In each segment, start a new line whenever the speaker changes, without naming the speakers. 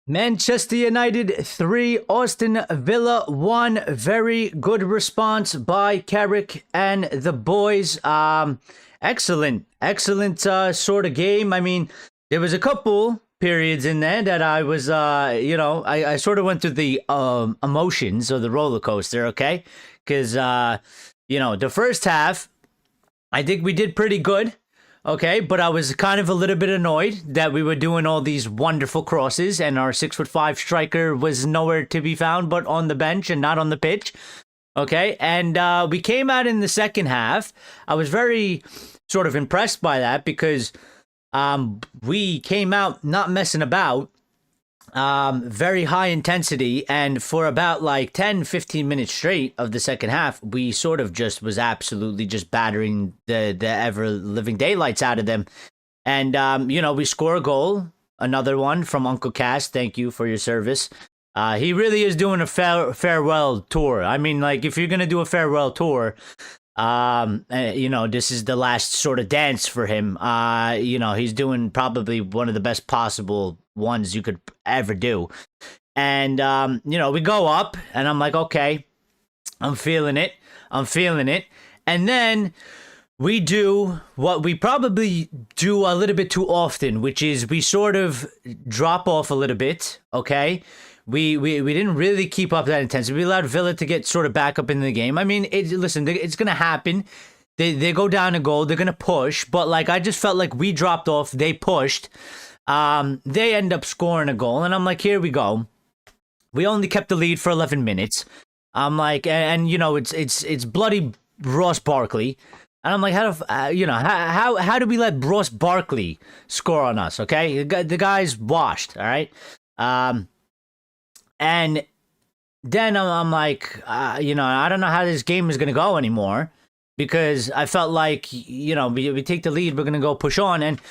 Manchester United 3, Aston Villa 1. Very good response by Carrick and the boys. Excellent sort of game. I mean, there was a couple periods in there that I was, I sort of went through the emotions of the roller coaster, okay? Because, the first half, I think we did pretty good. Okay, but I was kind of a little bit annoyed that we were doing all these wonderful crosses and our 6'5" striker was nowhere to be found but on the bench and not on the pitch. Okay, and we came out in the second half. I was very sort of impressed by that because we came out not messing about. Very high intensity, and for about like 10-15 minutes straight of the second half, we sort of just was absolutely just battering the ever living daylights out of them. And we score a goal, another one from Uncle Cass. Thank you for your service. He really is doing a farewell tour. I mean, like, if you're gonna do a farewell tour, this is the last sort of dance for him. He's doing probably one of the best possible ones you could ever do. And, we go up and I'm like, okay, I'm feeling it. And then we do what we probably do a little bit too often, which is we sort of drop off a little bit. We didn't really keep up that intensity. We allowed Villa to get sort of back up in the game. I mean, it's going to happen. They go down a goal. They're going to push. But, like, I just felt like we dropped off. They pushed. They end up scoring a goal. And I'm like, here we go. We only kept the lead for 11 minutes. I'm like, and it's bloody Ross Barkley. And I'm like, how do we let Ross Barkley score on us, okay? The guy's washed, all right? And then I'm like, I don't know how this game is going to go anymore because I felt like, we take the lead, we're going to go push on. And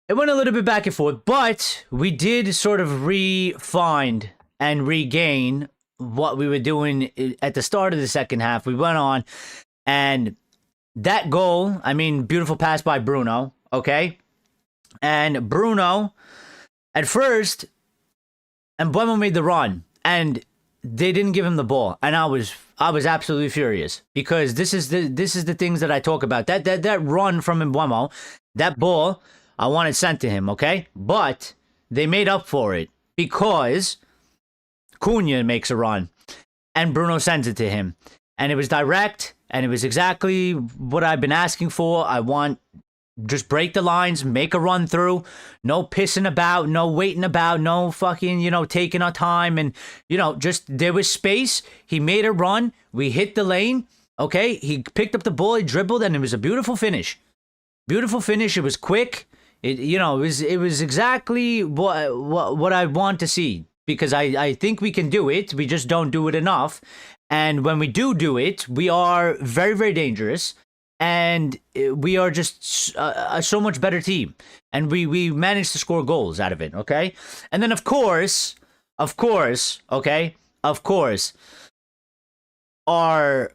it went a little bit back and forth, but we did sort of re-find and regain what we were doing at the start of the second half. We went on, and that goal, I mean, beautiful pass by Bruno, okay? And Bruno, at first, and Bruno made the run, and they didn't give him the ball, and I was absolutely furious because this is the things that I talk about. That run from Mbeumo, that ball, I wanted sent to him, okay? But they made up for it because Cunha makes a run, and Bruno sends it to him, and it was direct, and it was exactly what I've been asking for. I want. Just break the lines, make a run through, no pissing about, no waiting about, no fucking, taking our time. And, just there was space. He made a run. We hit the lane. Okay. He picked up the ball, he dribbled, and it was a beautiful finish. Beautiful finish. It was quick. It was exactly what I want to see because I think we can do it. We just don't do it enough. And when we do it, we are very, very dangerous. And we are just a so much better team. And we managed to score goals out of it, okay? And then, of course, okay? Of course, our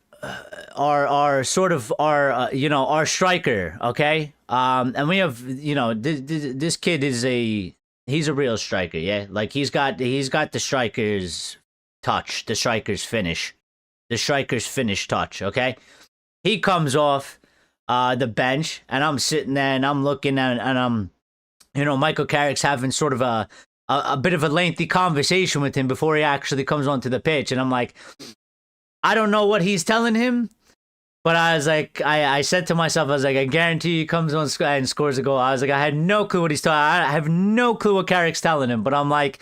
striker, okay? And we have, this kid is he's a real striker, yeah? Like, he's got the striker's touch, the striker's finish touch, okay? He comes off the bench, and I'm sitting there, and I'm looking at, and I'm, Michael Carrick's having sort of a bit of a lengthy conversation with him before he actually comes onto the pitch, and I'm like, I don't know what he's telling him, but I was like, I said to myself, I was like, I guarantee he comes on and scores a goal. I was like, I had no clue what he's talking. I have no clue what Carrick's telling him, but I'm like,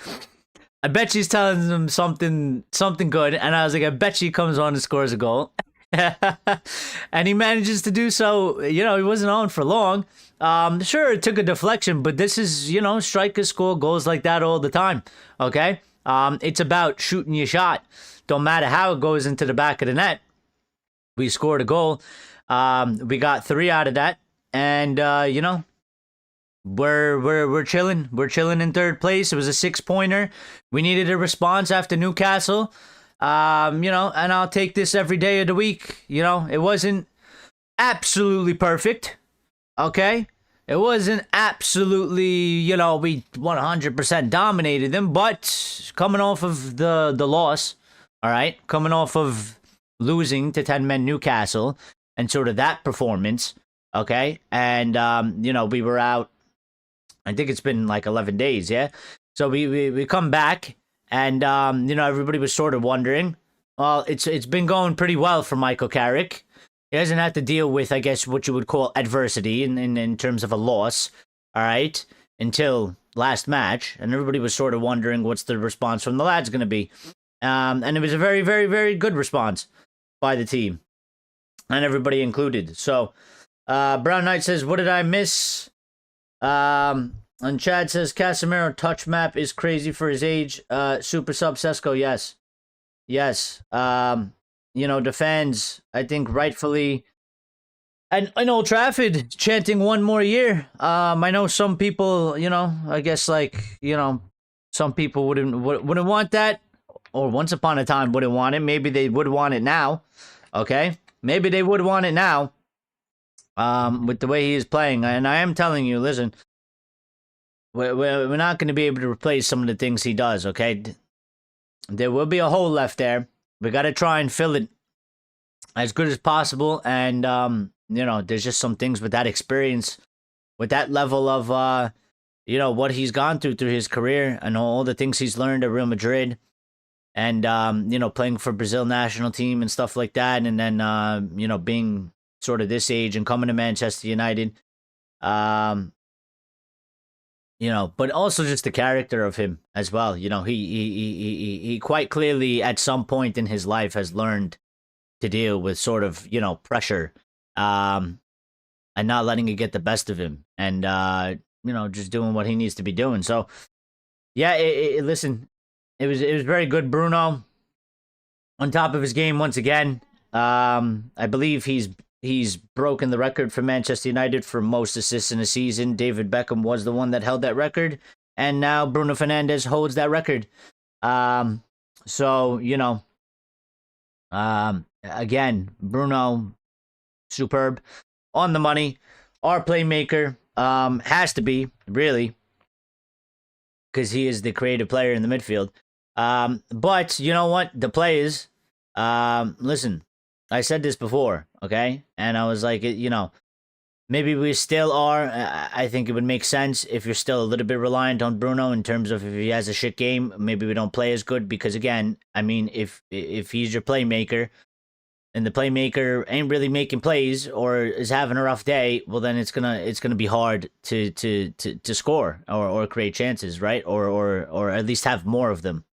I bet she's telling him something good, and I was like, I bet she comes on and scores a goal. And he manages to do so. He wasn't on for long. Sure, it took a deflection, but this is, strikers score goals like that all the time. Okay, it's about shooting your shot. Don't matter how it goes into the back of the net. We scored a goal. We got 3 out of that, and we're chilling. We're chilling in third place. It was a 6-pointer. We needed a response after Newcastle. And I'll take this every day of the week. It wasn't absolutely perfect. Okay. It wasn't absolutely, we 100% dominated them, but coming off of the loss, all right, coming off of losing to 10-men Newcastle and sort of that performance, okay, and we were out. I think it's been like 11 days, yeah. So we come back, and everybody was sort of wondering. Well, it's been going pretty well for Michael Carrick. He hasn't had to deal with, I guess, what you would call adversity in terms of a loss, all right, until last match. And everybody was sort of wondering what's the response from the lads going to be. And it was a very, very, very good response by the team. And everybody included. So, Brown Knight says, what did I miss? And Chad says, Casemiro touch map is crazy for his age. Super sub Sesko, yes. Yes. The fans, I think rightfully, and in Old Trafford, chanting 1 more year. I know some people, I guess some people wouldn't want that, or once upon a time wouldn't want it. Maybe they would want it now. Okay, maybe they would want it now. With the way he is playing, and I am telling you, listen, we're not going to be able to replace some of the things he does. Okay, there will be a hole left there. We got to try and fill it as good as possible. And, there's just some things with that experience, with that level of, what he's gone through his career and all the things he's learned at Real Madrid and, playing for Brazil national team and stuff like that. And then, being sort of this age and coming to Manchester United, but also just the character of him as well. He quite clearly at some point in his life has learned to deal with sort of, pressure, and not letting it get the best of him, and just doing what he needs to be doing. So, yeah, listen, it was very good. Bruno on top of his game once again. I believe he's broken the record for Manchester United for most assists in a season. David Beckham was the one that held that record, and now Bruno Fernandes holds that record. Again, Bruno, superb, on the money, our playmaker, has to be, really, because he is the creative player in the midfield. But you know what? The players, listen, I said this before, okay? And I was like, maybe we still are. I think it would make sense if you're still a little bit reliant on Bruno in terms of if he has a shit game, maybe we don't play as good. Because again, I mean, if he's your playmaker and the playmaker ain't really making plays or is having a rough day, well, then it's gonna be hard to score or create chances, right? Or at least have more of them.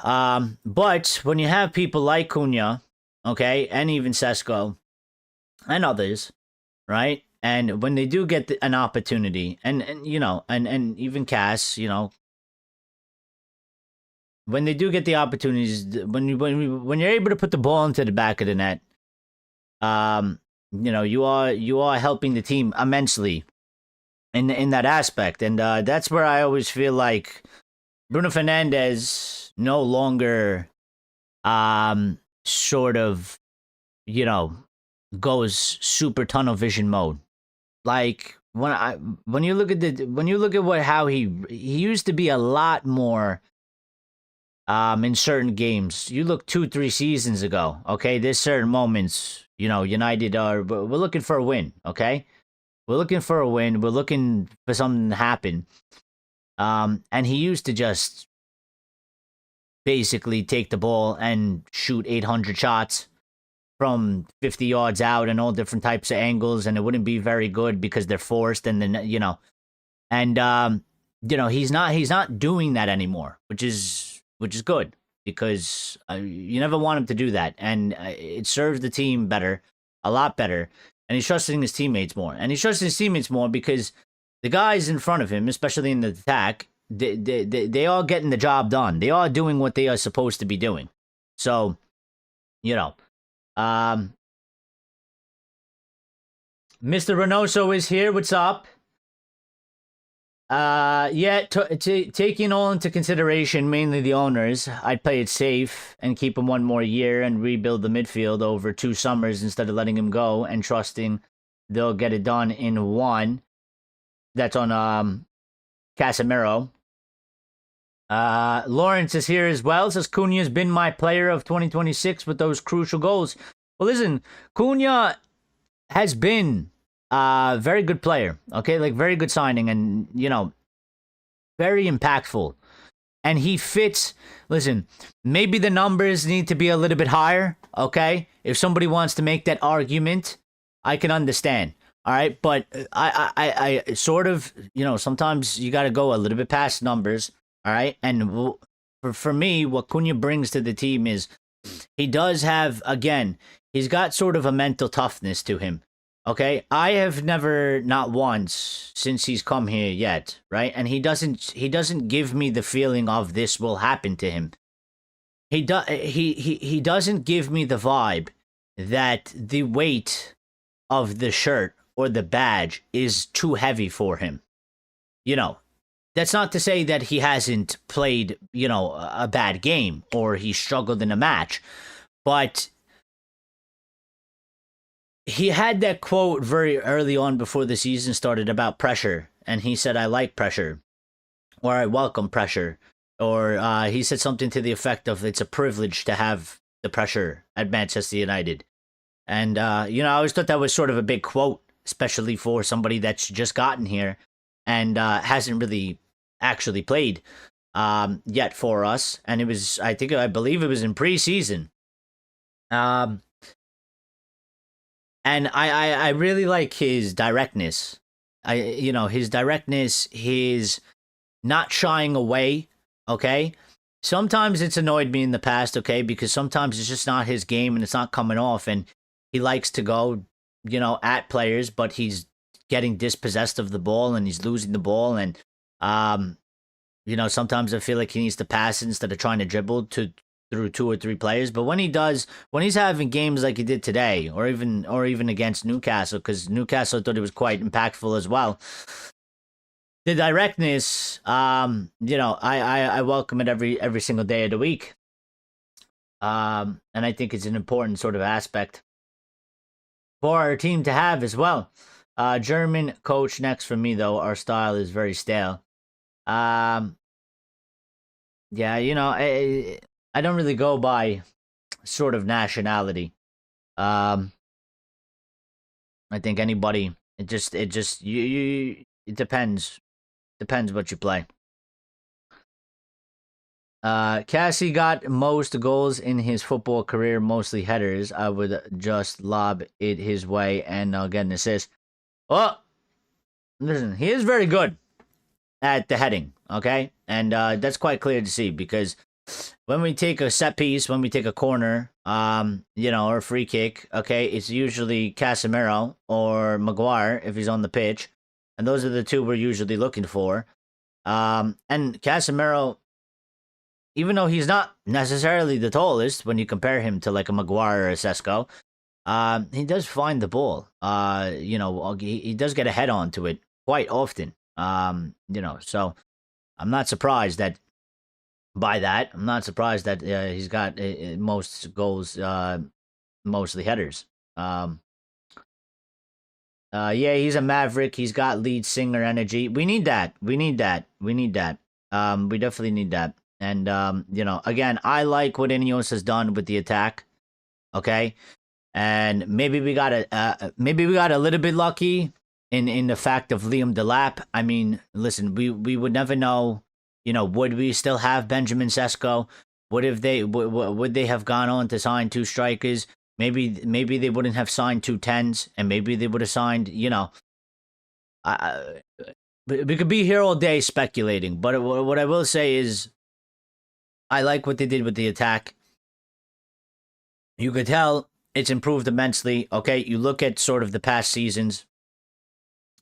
But when you have people like Cunha, okay, and even Sesko and others, right? And when they do get an opportunity, and even Cass, when they do get the opportunities, when you're able to put the ball into the back of the net, you are helping the team immensely in that aspect, and that's where I always feel like Bruno Fernandes no longer sort of goes super tunnel vision mode. Like when you look at how he used to be a lot more in certain games. You look 2-3 seasons ago, okay? There's certain moments, United we're looking for a win, okay? We're looking for a win. We're looking for something to happen. And he used to just basically take the ball and shoot 800 shots from 50 yards out and all different types of angles, and it wouldn't be very good because they're forced, and then he's not doing that anymore, which is good, because you never want him to do that, and it serves the team better, a lot better, and he's trusting his teammates more, because the guys in front of him, especially in the attack, they are getting the job done. They are doing what they are supposed to be doing. So, Mr. Reynoso is here. What's up? Taking all into consideration, mainly the owners, I'd play it safe and keep him 1 more year and rebuild the midfield over 2 summers instead of letting him go and trusting they'll get it done in one. That's on Casemiro. Lawrence is here as well. Says Cunha has been my player of 2026 with those crucial goals. Well, listen, Cunha has been a very good player. Okay, like very good signing, and very impactful. And he fits. Listen, maybe the numbers need to be a little bit higher. Okay, if somebody wants to make that argument, I can understand. All right, but I sort of, sometimes you got to go a little bit past numbers. All right, and for me, what Cunha brings to the team is he does have, again, he's got sort of a mental toughness to him. Okay, I have never, not once, since he's come here yet, right? And he doesn't give me the feeling of this will happen to him. He doesn't give me the vibe that the weight of the shirt or the badge is too heavy for him. That's not to say that he hasn't played, a bad game or he struggled in a match, but he had that quote very early on before the season started about pressure, and he said, "I like pressure," or "I welcome pressure," or he said something to the effect of, "It's a privilege to have the pressure at Manchester United." And I always thought that was sort of a big quote, especially for somebody that's just gotten here and hasn't really actually played yet for us. And it was, I believe it was in preseason. And I really like his directness. His directness, his not shying away, okay? Sometimes it's annoyed me in the past, okay? Because sometimes it's just not his game and it's not coming off. And he likes to go, at players, but he's getting dispossessed of the ball and he's losing the ball. And, sometimes I feel like he needs to pass instead of trying to dribble through 2 or 3 players. But when he's having games like he did today, or even against Newcastle, because Newcastle, I thought it was quite impactful as well. The directness, I welcome it every single day of the week. And I think it's an important sort of aspect for our team to have as well. German coach next for me, though. Our style is very stale. I don't really go by sort of nationality. I think anybody. It depends. Depends what you play. Cassie got most goals in his football career, mostly headers. I would just lob it his way and I'll get an assist. Oh, listen, he is very good at the heading, okay? And that's quite clear to see, because when we take a set piece, when we take a corner, or a free kick, okay, it's usually Casemiro or Maguire if he's on the pitch. And those are the two we're usually looking for. And Casemiro, even though he's not necessarily the tallest when you compare him to like a Maguire or a Sesko, he does find the ball. He does get a head on to it quite often. So I'm not surprised that he's got most goals, mostly headers. He's a maverick. He's got lead singer energy. We need that. We definitely need that. And again, I like what Ineos has done with the attack. Okay, and maybe we got a little bit lucky in the fact of Liam Delap. I mean, listen, we would never know. Would we still have Benjamin Sesko? Would they have gone on to sign 2 strikers? Maybe they wouldn't have signed 2 10s, and maybe they would have signed. We could be here all day speculating, but what I will say is, I like what they did with the attack. You could tell it's improved immensely. Okay, you look at sort of the past seasons.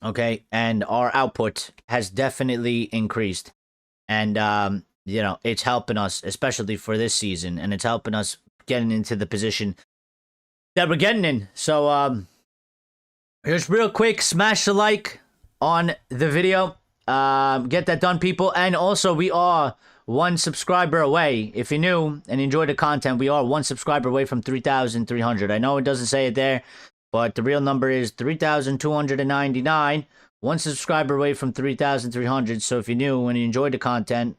Okay, and our output has definitely increased. And, it's helping us, especially for this season. And it's helping us getting into the position that we're getting in. So, just real quick, smash the like on the video. Get that done, people. And also, we are 1 subscriber away. If you're new and enjoy the content, we are 1 subscriber away from 3,300. I know it doesn't say it there, but the real number is 3,299. One subscriber away from 3,300. So if you're new and you enjoyed the content,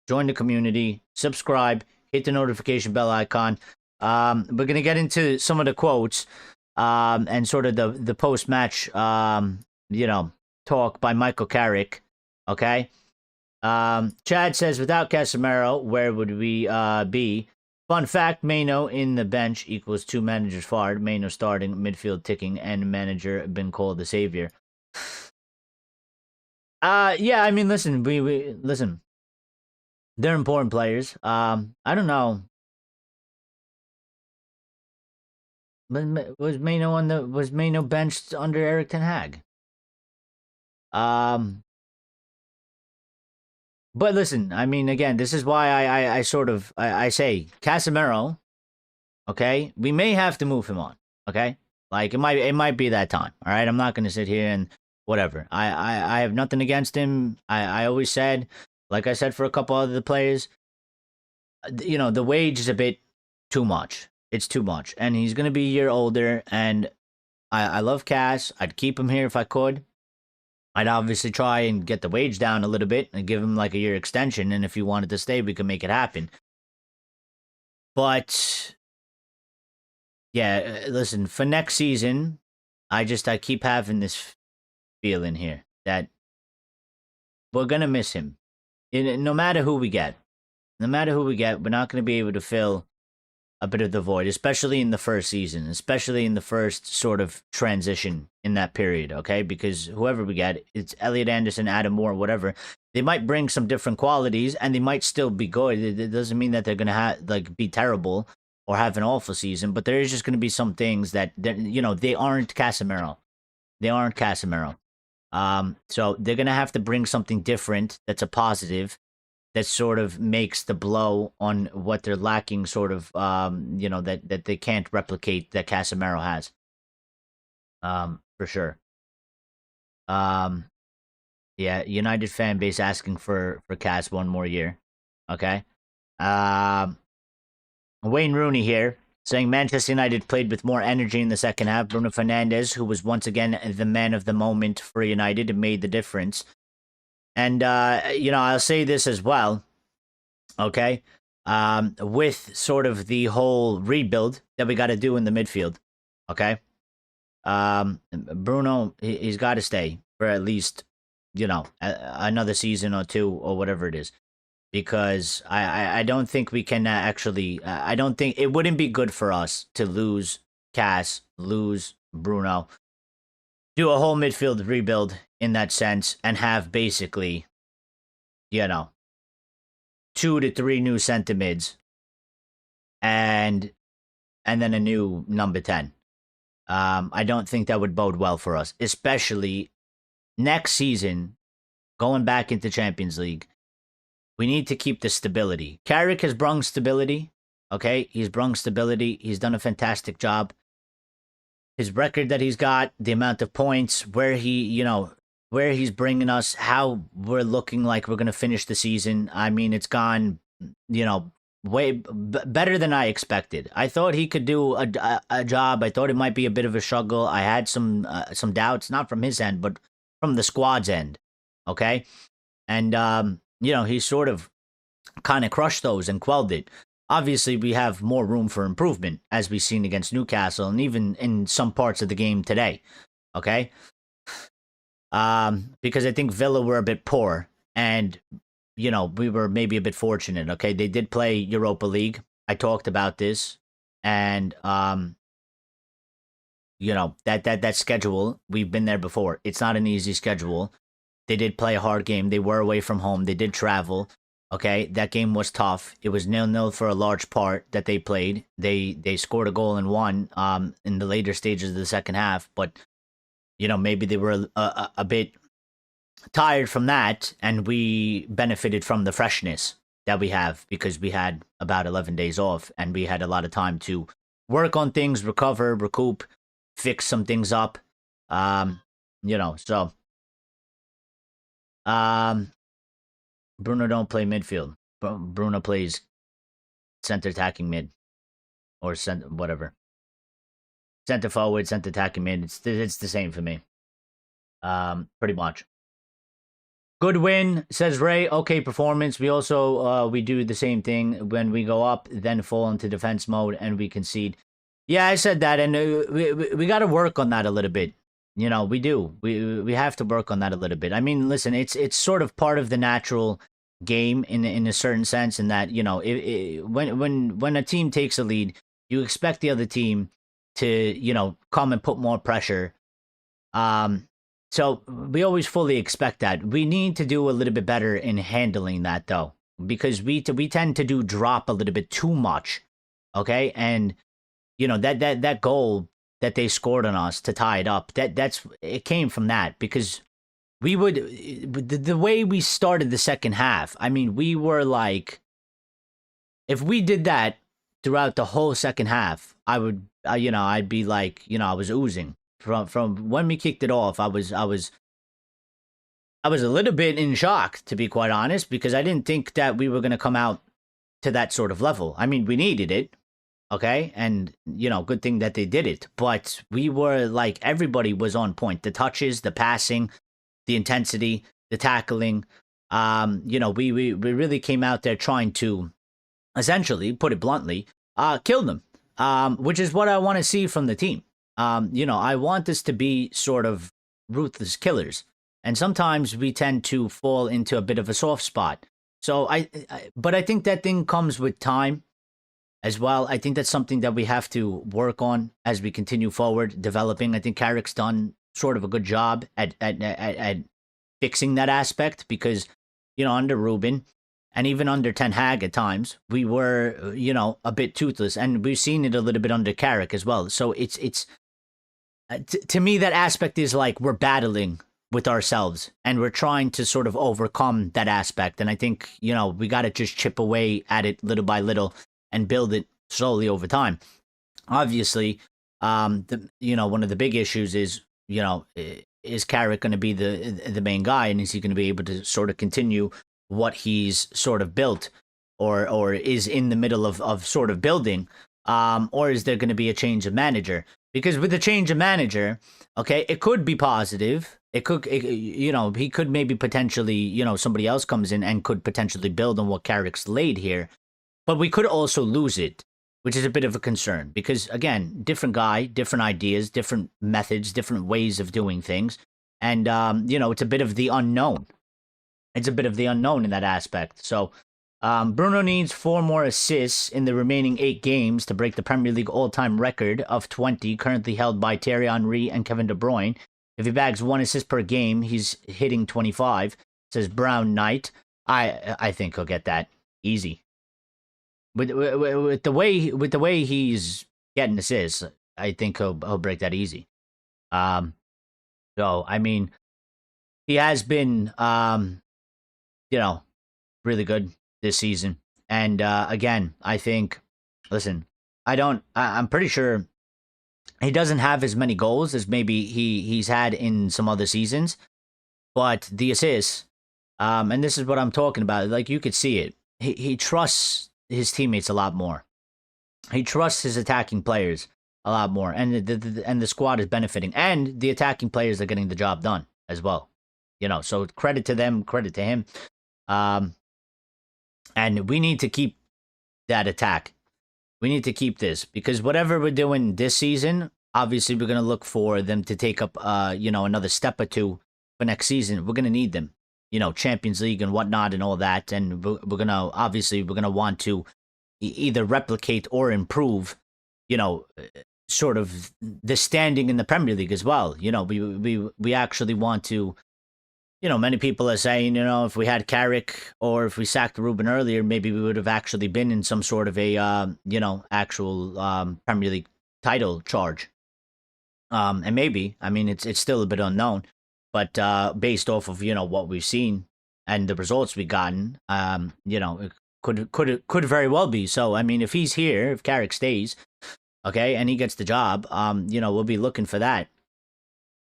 join the community, subscribe, hit the notification bell icon. We're gonna get into some of the quotes and sort of the post match talk by Michael Carrick. Okay. Chad says, without Casemiro, where would we be? Fun fact, Mano in the bench equals 2 managers fired. Mano starting, midfield ticking, and manager been called the savior. Yeah, I mean, listen, we listen. They're important players. I don't know. Was Mano benched under Eric Ten Hag? But listen, I mean, again, this is why I sort of I say Casemiro. Okay, we may have to move him on. Okay, like it might be that time. All right, I'm not gonna sit here and whatever. I have nothing against him. I always said, like I said for a couple other players, the wage is a bit too much. It's too much, and he's gonna be a year older. And I love Cass. I'd keep him here if I could. I'd obviously try and get the wage down a little bit and give him like a year extension. And if he wanted to stay, we could make it happen. But yeah, listen, for next season, I keep having this feeling here that we're going to miss him. No matter who we get. No matter who we get, we're not going to be able to fill a bit of the void, especially in the first season, especially in the first sort of transition in that period, okay? Because whoever we get, it's Elliot Anderson, Adam Moore, whatever, they might bring some different qualities and they might still be good. It doesn't mean that they're going to be terrible or have an awful season, but there is just going to be some things that they aren't Casemiro. They aren't Casemiro. So they're going to have to bring something different that's a positive, that sort of makes the blow on what they're lacking sort of, that they can't replicate that Casemiro has. For sure. Yeah, United fan base asking for Cass one more year. Okay. Wayne Rooney here saying Manchester United played with more energy in the second half. Bruno Fernandes, who was once again the man of the moment for United, made the difference. And, I'll say this as well, okay? With sort of the whole rebuild that we got to do in the midfield, okay? Bruno, he's got to stay for at least, another season or two or whatever it is. Because I don't think we can actually, I don't think, it wouldn't be good for us to lose Cass, lose Bruno, do a whole midfield rebuild in that sense, and have basically, 2 to 3 new center mids and then a new number 10. I don't think that would bode well for us, especially next season, going back into Champions League. We need to keep the stability. Carrick has brung stability, okay? He's brung stability. He's done a fantastic job. His record that he's got, the amount of points, where he's bringing us, how we're looking like we're going to finish the season. I mean, it's gone, way better than I expected. I thought he could do a job. I thought it might be a bit of a struggle. I had some doubts, not from his end, but from the squad's end, okay? And, he sort of kind of crushed those and quelled it. Obviously, we have more room for improvement, as we've seen against Newcastle and even in some parts of the game today, okay? Because I think Villa were a bit poor, and, we were maybe a bit fortunate, okay? They did play Europa League. I talked about this, and, that schedule, we've been there before. It's not an easy schedule. They did play a hard game. They were away from home. They did travel. Okay, that game was tough. It was 0-0 for a large part that they played. They scored a goal and won in the later stages of the second half, but maybe they were a bit tired from that, and we benefited from the freshness that we have because we had about 11 days off and we had a lot of time to work on things, recover, recoup, fix some things up. So Bruno don't play midfield. Bruno plays center attacking mid or center, whatever. center forward, center attacking mid. It's the same for me. Pretty much. Good win, says Ray. Okay performance. We also we do the same thing when we go up, then fall into defense mode and we concede. Yeah, I said that, and we got to work on that a little bit. You know, we do. We have to work on that a little bit. I mean, listen, it's sort of part of the natural game in a certain sense, in that, you know, when a team takes a lead, you expect the other team to, you know, come and put more pressure. So we always fully expect that. We need to do a little bit better in handling that, though, because we tend to do drop a little bit too much. Okay, and you know that goal that they scored on us to tie it up, that's it came from that, because we would the way we started the second half. I mean, we were like, if we did that throughout the whole second half, I would you know, I'd be like, you know, I was oozing from when we kicked it off. I was a little bit in shock, to be quite honest, because I didn't think that we were going to come out to that sort of level. I mean, we needed it, okay? And, you know, good thing that they did it. But we were like, everybody was on point. The touches, the passing, the intensity, the tackling. You know, we really came out there trying to, essentially, put it bluntly, kill them, which is what I want to see from the team. You know, I want this to be sort of ruthless killers. And sometimes we tend to fall into a bit of a soft spot. So but I think that thing comes with time as well. I think that's something that we have to work on as we continue forward, developing. I think Carrick's done sort of a good job at fixing that aspect, because, you know, under Ruben and even under Ten Hag at times, we were, you know, a bit toothless, and we've seen it a little bit under Carrick as well. So it's to me, that aspect is like we're battling with ourselves and we're trying to sort of overcome that aspect. And I think, you know, we got to just chip away at it little by little and build it slowly over time. Obviously, you know, one of the big issues is, you know, is Carrick going to be the main guy, and is he going to be able to sort of continue what he's sort of built, or is in the middle of sort of building, or is there going to be a change of manager? Because with the change of manager, okay, it could be positive. You know, he could maybe potentially, you know, somebody else comes in and could potentially build on what Carrick's laid here. But we could also lose it, which is a bit of a concern. Because, again, different guy, different ideas, different methods, different ways of doing things. And, you know, it's a bit of the unknown. It's a bit of the unknown in that aspect. So, Bruno needs 4 more assists in the remaining 8 games to break the Premier League all-time record of 20, currently held by Thierry Henry and Kevin De Bruyne. If he bags 1 assist per game, he's hitting 25, says Brown Knight. I think he'll get that easy. With the way he's getting assists, I think he'll break that easy. So I mean, he has been you know, really good this season. And again, I think, listen, I'm pretty sure he doesn't have as many goals as maybe he's had in some other seasons, but the assists, and this is what I'm talking about. Like, you could see it. He trusts his teammates a lot more. He trusts his attacking players a lot more, and the squad is benefiting, and the attacking players are getting the job done as well. You know, so credit to them, credit to him. And we need to keep that attack. We need to keep this, because whatever we're doing this season, obviously we're going to look for them to take up, you know, another step or two for next season. We're going to need them, you know, Champions League and whatnot and all that. And we're going to, obviously, we're going to want to either replicate or improve, you know, sort of the standing in the Premier League as well. You know, we actually want to, you know, many people are saying, you know, if we had Carrick or if we sacked Ruben earlier, maybe we would have actually been in some sort of a, you know, actual Premier League title charge. And maybe, I mean, it's still a bit unknown, but based off of, you know, what we've seen and the results we've gotten, you know, it could very well be. So, I mean, if he's here, if Carrick stays, okay, and he gets the job, you know, we'll be looking for that.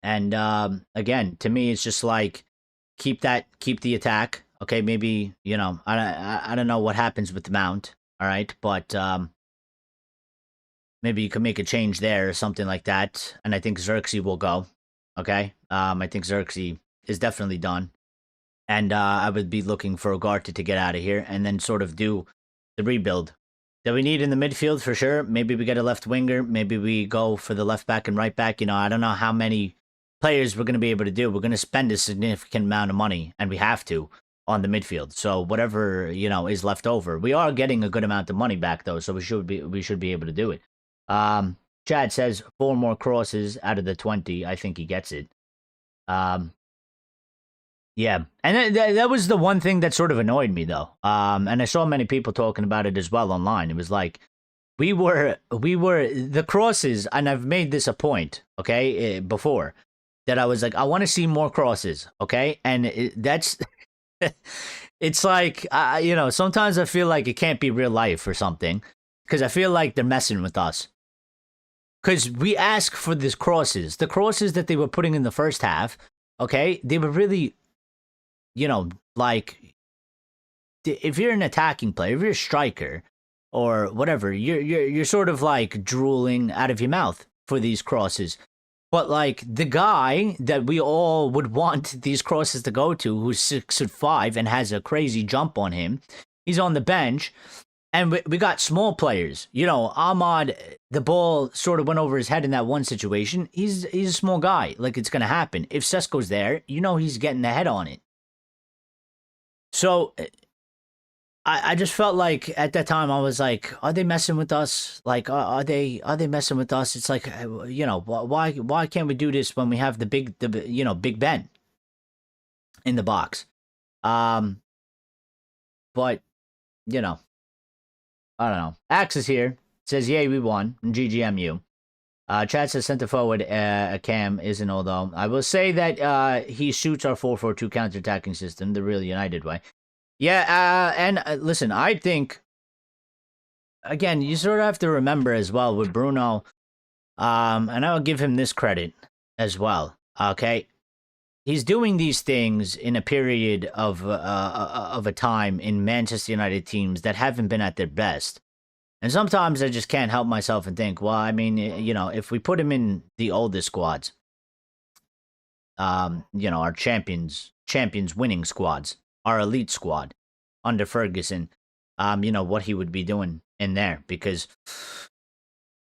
And again, to me, it's just like, keep the attack. Okay, maybe, you know, I don't know what happens with the Mount. All right, but maybe you could make a change there or something like that. And I think Xerxes will go. Okay. I think Xerxes is definitely done. And I would be looking for Ugarte to get out of here and then sort of do the rebuild that we need in the midfield for sure. Maybe we get a left winger. Maybe we go for the left back and right back. You know, I don't know how many players we're going to be able to do. We're going to spend a significant amount of money, and we have to, on the midfield. So whatever, you know, is left over. We are getting a good amount of money back though, so we should be able to do it. Chad says 4 more crosses out of the 20. I think he gets it. Yeah, and that was the one thing that sort of annoyed me, though. And I saw many people talking about it as well online. It was like we were the crosses, and I've made this a point, okay, before, that I was like, I want to see more crosses, okay, and that's it's like you know, sometimes I feel like it can't be real life or something, because I feel like they're messing with us. Because we ask for these crosses, the crosses that they were putting in the first half, okay, they were really, you know, like, if you're an attacking player, if you're a striker or whatever, you're sort of like drooling out of your mouth for these crosses. But like the guy that we all would want these crosses to go to, who's 6'5" and has a crazy jump on him, he's on the bench. And we got small players. You know, Ahmad, the ball sort of went over his head in that one situation. He's a small guy. Like, it's going to happen. If Sesko's there, you know he's getting the head on it. So I just felt like at that time I was like, are they messing with us? Like, are they messing with us? It's like, you know, why can't we do this when we have the Big Ben in the box? But you know, I don't know. Axe is here. Says, yay, we won. GGMU. Chad says center forward Cam isn't, although I will say that he suits our 4-4-2 counterattacking system, the real United way. Yeah, and listen, I think, again, you sort of have to remember as well with Bruno, and I'll give him this credit as well, okay? He's doing these things in a period of a time in Manchester United teams that haven't been at their best. And sometimes I just can't help myself and think, well, I mean, you know, if we put him in the oldest squads, you know, our champions winning squads, our elite squad under Ferguson, you know, what he would be doing in there. Because,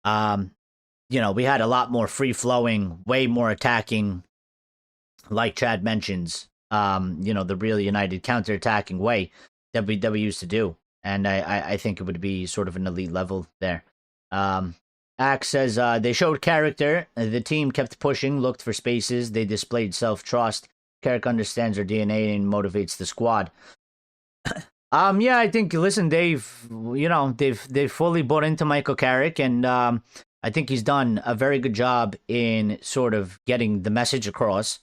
you know, we had a lot more free-flowing, way more attacking, like Chad mentions, you know, the real United counter-attacking way that we used to do. And I think it would be sort of an elite level there. Axe says, they showed character. The team kept pushing, looked for spaces. They displayed self-trust. Carrick understands our DNA and motivates the squad. Yeah, I think, listen, they've fully bought into Michael Carrick, and I think he's done a very good job in sort of getting the message across,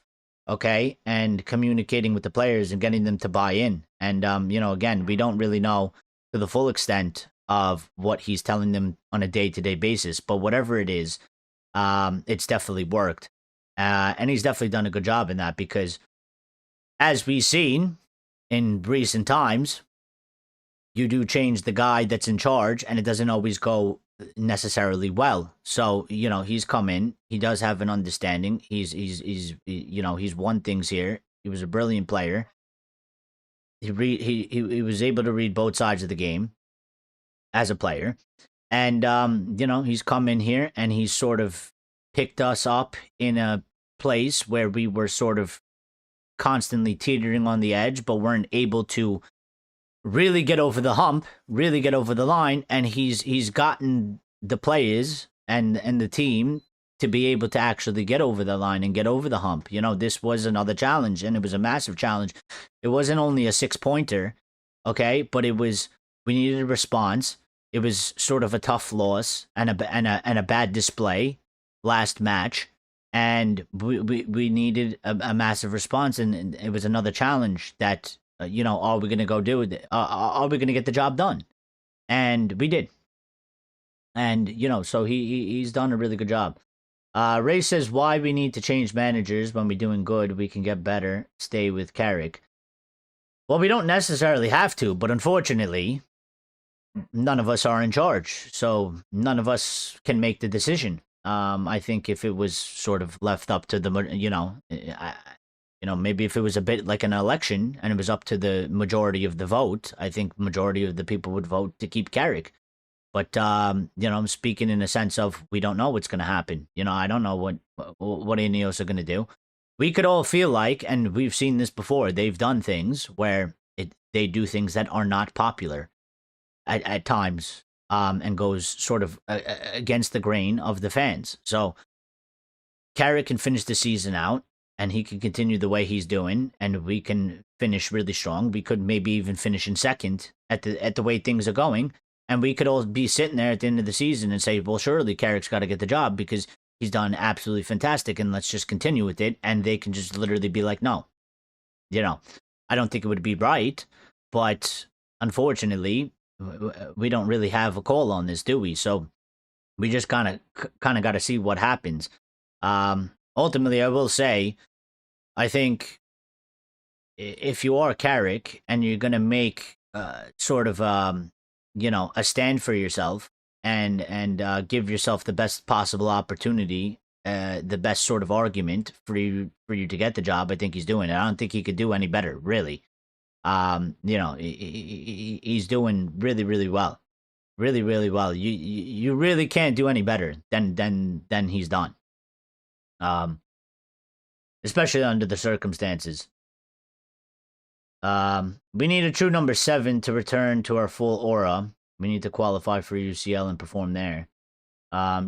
okay, and communicating with the players and getting them to buy in. And, you know, again, we don't really know to the full extent of what he's telling them on a day-to-day basis, but whatever it is, it's definitely worked. And he's definitely done a good job in that, because as we've seen in recent times, you do change the guy that's in charge, and it doesn't always go necessarily well. So, you know, he's come in, he does have an understanding. He's you know, he's won things here. He was a brilliant player. He was able to read both sides of the game as a player. And you know, he's come in here and he's sort of picked us up in a place where we were sort of constantly teetering on the edge, but weren't able to really get over the hump, really get over the line. And he's gotten the players and the team to be able to actually get over the line and get over the hump. You know, this was another challenge, and it was a massive challenge. It wasn't only a 6-pointer, okay, but it was, we needed a response. It was sort of a tough loss and a bad display last match, and we needed a massive response, and it was another challenge that, you know, are we going to go do it? Are we going to get the job done? And we did. And, you know, so he's done a really good job. Ray says, why we need to change managers when we're doing good, we can get better, stay with Carrick. Well, we don't necessarily have to, but unfortunately, none of us are in charge, so none of us can make the decision. I think if it was sort of left up to the, maybe if it was a bit like an election and it was up to the majority of the vote, I think majority of the people would vote to keep Carrick. But I'm speaking in a sense of we don't know what's going to happen. I don't know what Ineos are going to do. We could all feel like, and we've seen this before, they've done things where they do things that are not popular at times, and goes sort of against the grain of the fans. So Carrick can finish the season out, and he can continue the way he's doing, and we can finish really strong. We could maybe even finish in second at the way things are going, and we could all be sitting there at the end of the season and say, well, surely Carrick's got to get the job because he's done absolutely fantastic, and let's just continue with it. And they can just literally be like, no. I don't think it would be right, but unfortunately, we don't really have a call on this, do we? So we just kind of got to see what happens. Ultimately, I will say, I think if you are Carrick and you're going to make sort of a stand for yourself and give yourself the best possible opportunity, the best sort of argument for you to get the job, I think he's doing it. I don't think he could do any better, really. He's doing really, really well, really, really well. You really can't do any better than he's done. Especially under the circumstances. We need a true number 7 to return to our full aura. We need to qualify for UCL and perform there.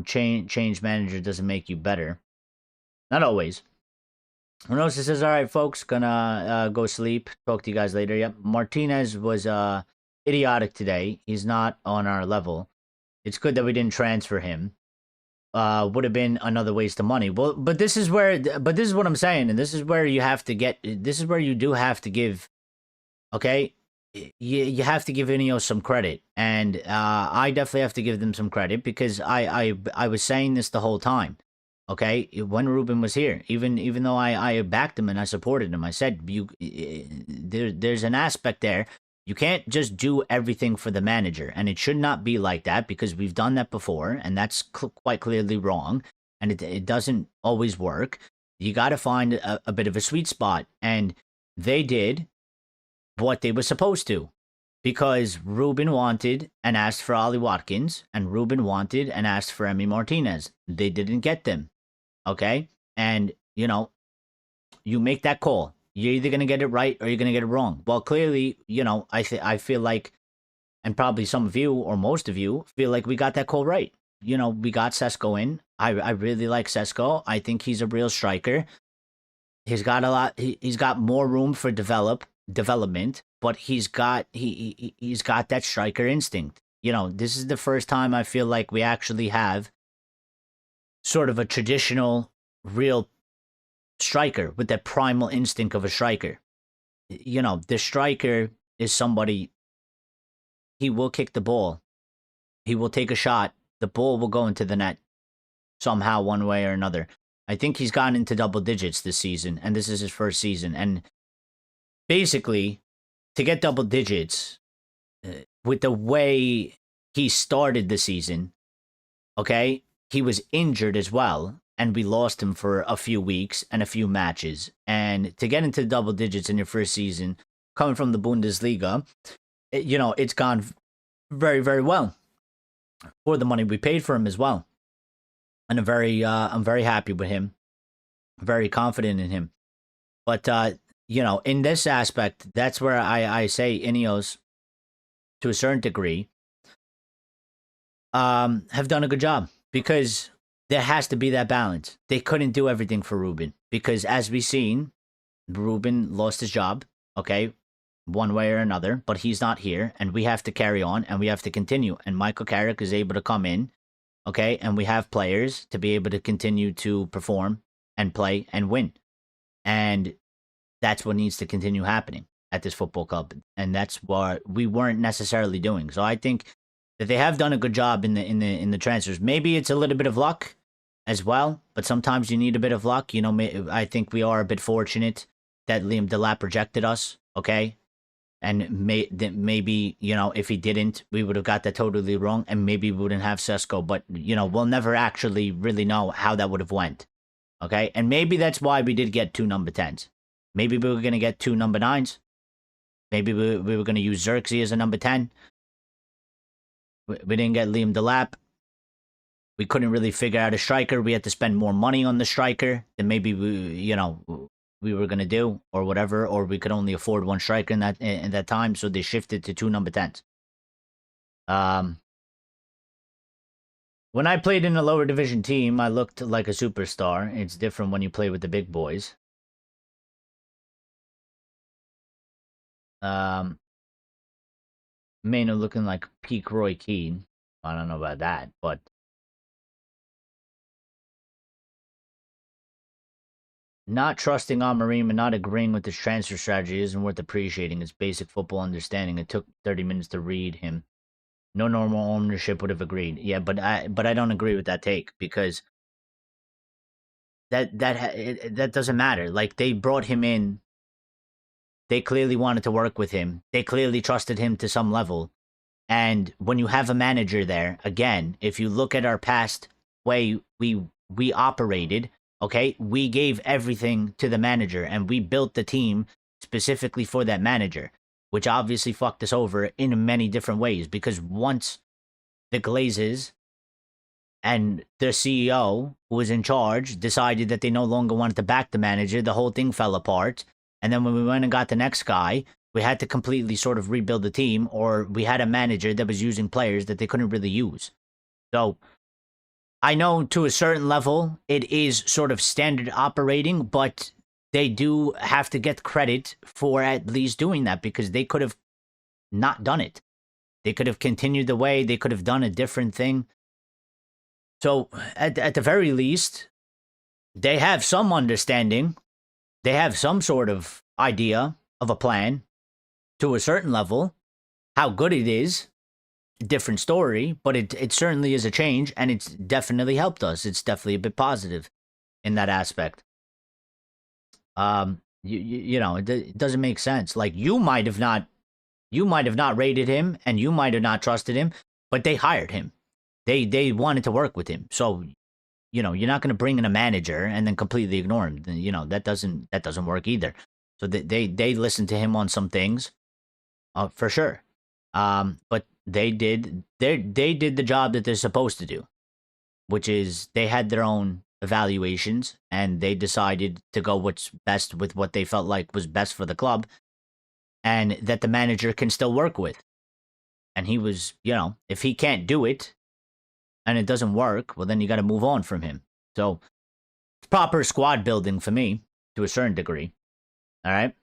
Change manager doesn't make you better. Not always. Renosa says, all right, folks, gonna go sleep. Talk to you guys later. Yep. Martinez was idiotic today. He's not on our level. It's good that we didn't transfer him. Would have been another waste of money. Well, but this is what I'm saying, and this is where you do have to give, okay? You have to give Ineos some credit, and I definitely have to give them some credit because I was saying this the whole time. Okay, when Ruben was here, even though I backed him and I supported him, I said there's an aspect there. You can't just do everything for the manager, and it should not be like that because we've done that before, and that's quite clearly wrong, and it doesn't always work. You got to find a bit of a sweet spot, and they did what they were supposed to. Because Ruben wanted and asked for Ollie Watkins, and Ruben wanted and asked for Emi Martinez. They didn't get them. Okay? And, you make that call. You're either going to get it right or you're going to get it wrong. Well, clearly, I feel like, and probably some of you or most of you feel like we got that call right. We got Sesko in. I really like Sesko. I think he's a real striker. He's got he's got more room for development, but he's got that striker instinct. This is the first time I feel like we actually have sort of a traditional real striker with that primal instinct of a striker. The striker is somebody, he will kick the ball. He will take a shot. The ball will go into the net somehow, one way or another. I think he's gotten into double digits this season, and this is his first season. And basically, to get double digits with the way he started the season, okay, he was injured as well, and we lost him for a few weeks and a few matches. And to get into double digits in your first season, coming from the Bundesliga, it's gone very, very well for the money we paid for him as well. And I'm very happy with him, very confident in him. But in this aspect, that's where I say Ineos, to a certain degree, have done a good job, because there has to be that balance. They couldn't do everything for Ruben because, as we've seen, Ruben lost his job, okay, one way or another, but he's not here, and we have to carry on, and we have to continue. And Michael Carrick is able to come in, okay, and we have players to be able to continue to perform and play and win. And that's what needs to continue happening at this football club, and that's what we weren't necessarily doing. So I think that they have done a good job in the transfers. Maybe it's a little bit of luck as well, but sometimes you need a bit of luck. I think we are a bit fortunate that Liam Delap rejected us. Okay, And maybe, if he didn't, we would have got that totally wrong, and maybe we wouldn't have Sesko. But we'll never actually really know how that would have went. Okay, and maybe that's why we did get 2 number 10s. Maybe we were gonna get 2 number 9s. Maybe we were gonna use Xerxes as a number 10. We didn't get Liam Delap. We couldn't really figure out a striker. We had to spend more money on the striker than maybe we were gonna do, or whatever, or we could only afford one striker in that time, so they shifted to 2 number 10s. When I played in a lower division team, I looked like a superstar. It's different when you play with the big boys. Maino looking like peak Roy Keane. I don't know about that, but not trusting Amorim and not agreeing with his transfer strategy isn't worth appreciating. It's basic football understanding. It took 30 minutes to read him. No normal ownership would have agreed. Yeah, but I don't agree with that take, because that doesn't matter. Like, they brought him in. They clearly wanted to work with him. They clearly trusted him to some level. And when you have a manager there, again, if you look at our past way we operated, okay, we gave everything to the manager and we built the team specifically for that manager, which obviously fucked us over in many different ways, because once the Glazes and the CEO who was in charge decided that they no longer wanted to back the manager, the whole thing fell apart. And then when we went and got the next guy, we had to completely sort of rebuild the team, or we had a manager that was using players that they couldn't really use. So I know to a certain level it is sort of standard operating, but they do have to get credit for at least doing that, because they could have not done it. They could have continued the way, they could have done a different thing. So at the very least, they have some understanding. They have some sort of idea of a plan to a certain level. How good it is, different story, but it certainly is a change, and it's definitely helped us. It's definitely a bit positive in that aspect. It doesn't make sense. Like, you might have not rated him, and you might have not trusted him, but they hired him. They wanted to work with him. So, you're not going to bring in a manager and then completely ignore him. That doesn't work either. So they listened to him on some things, for sure. But they did the job that they're supposed to do, which is they had their own evaluations and they decided to go what's best with what they felt like was best for the club, and that the manager can still work with. And he was, if he can't do it and it doesn't work, well, then you got to move on from him. So it's proper squad building for me to a certain degree. All right.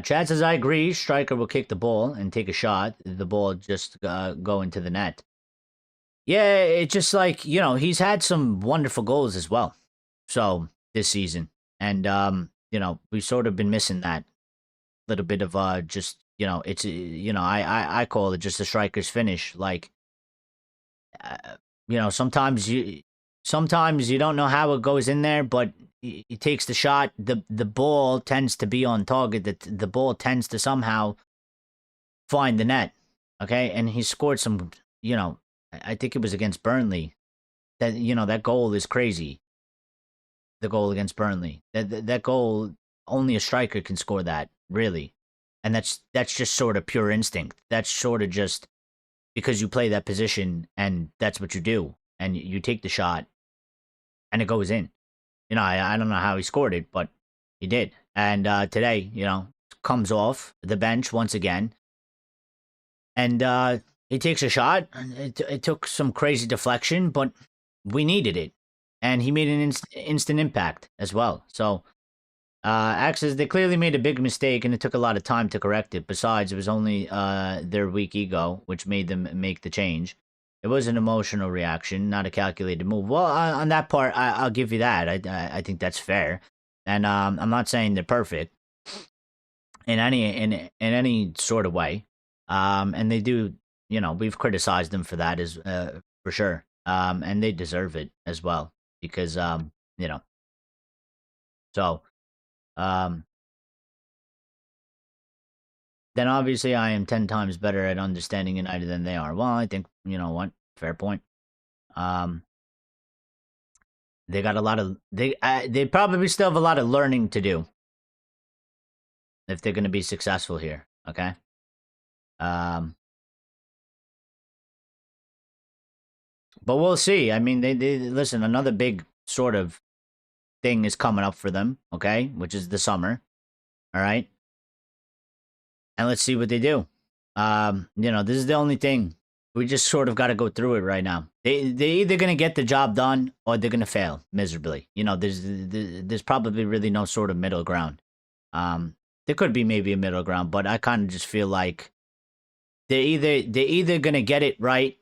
Chad says, I agree. Striker will kick the ball and take a shot. The ball just go into the net. Yeah, it's just like, he's had some wonderful goals as well. So this season. And, we've sort of been missing that little bit of just, it's, I call it just a striker's finish. Like, sometimes you don't know how it goes in there, but he takes the shot. The ball tends to be on target. The ball tends to somehow find the net. Okay, and he scored some. I think it was against Burnley. That goal is crazy. The goal against Burnley. That goal, only a striker can score that, really, and that's just sort of pure instinct. That's sort of just because you play that position and that's what you do, and you take the shot, and it goes in. I don't know how he scored it, but he did. And today, comes off the bench once again, and he takes a shot. It took some crazy deflection, but we needed it, and he made an instant impact as well. So, Axe says they clearly made a big mistake, and it took a lot of time to correct it. Besides, it was only their weak ego which made them make the change. It was an emotional reaction, not a calculated move. Well, on that part, I'll give you that. I think that's fair, and I'm not saying they're perfect in any sort of way. And they do, we've criticized them for that as for sure. And they deserve it as well, because so then obviously I am 10 times better at understanding United than they are. Well, I think, you know what? Fair point. Um, they got a lot of they probably still have a lot of learning to do if they're going to be successful here. Okay. Um, but we'll see. I mean, they listen. Another big sort of thing is coming up for them. Okay, which is the summer. All right, and let's see what they do. You know, this is the only thing. We just sort of got to go through it right now. They either gonna get the job done or they're gonna fail miserably. You know, there's probably really no sort of middle ground. There could be maybe a middle ground, but I kind of just feel like they're either gonna get it right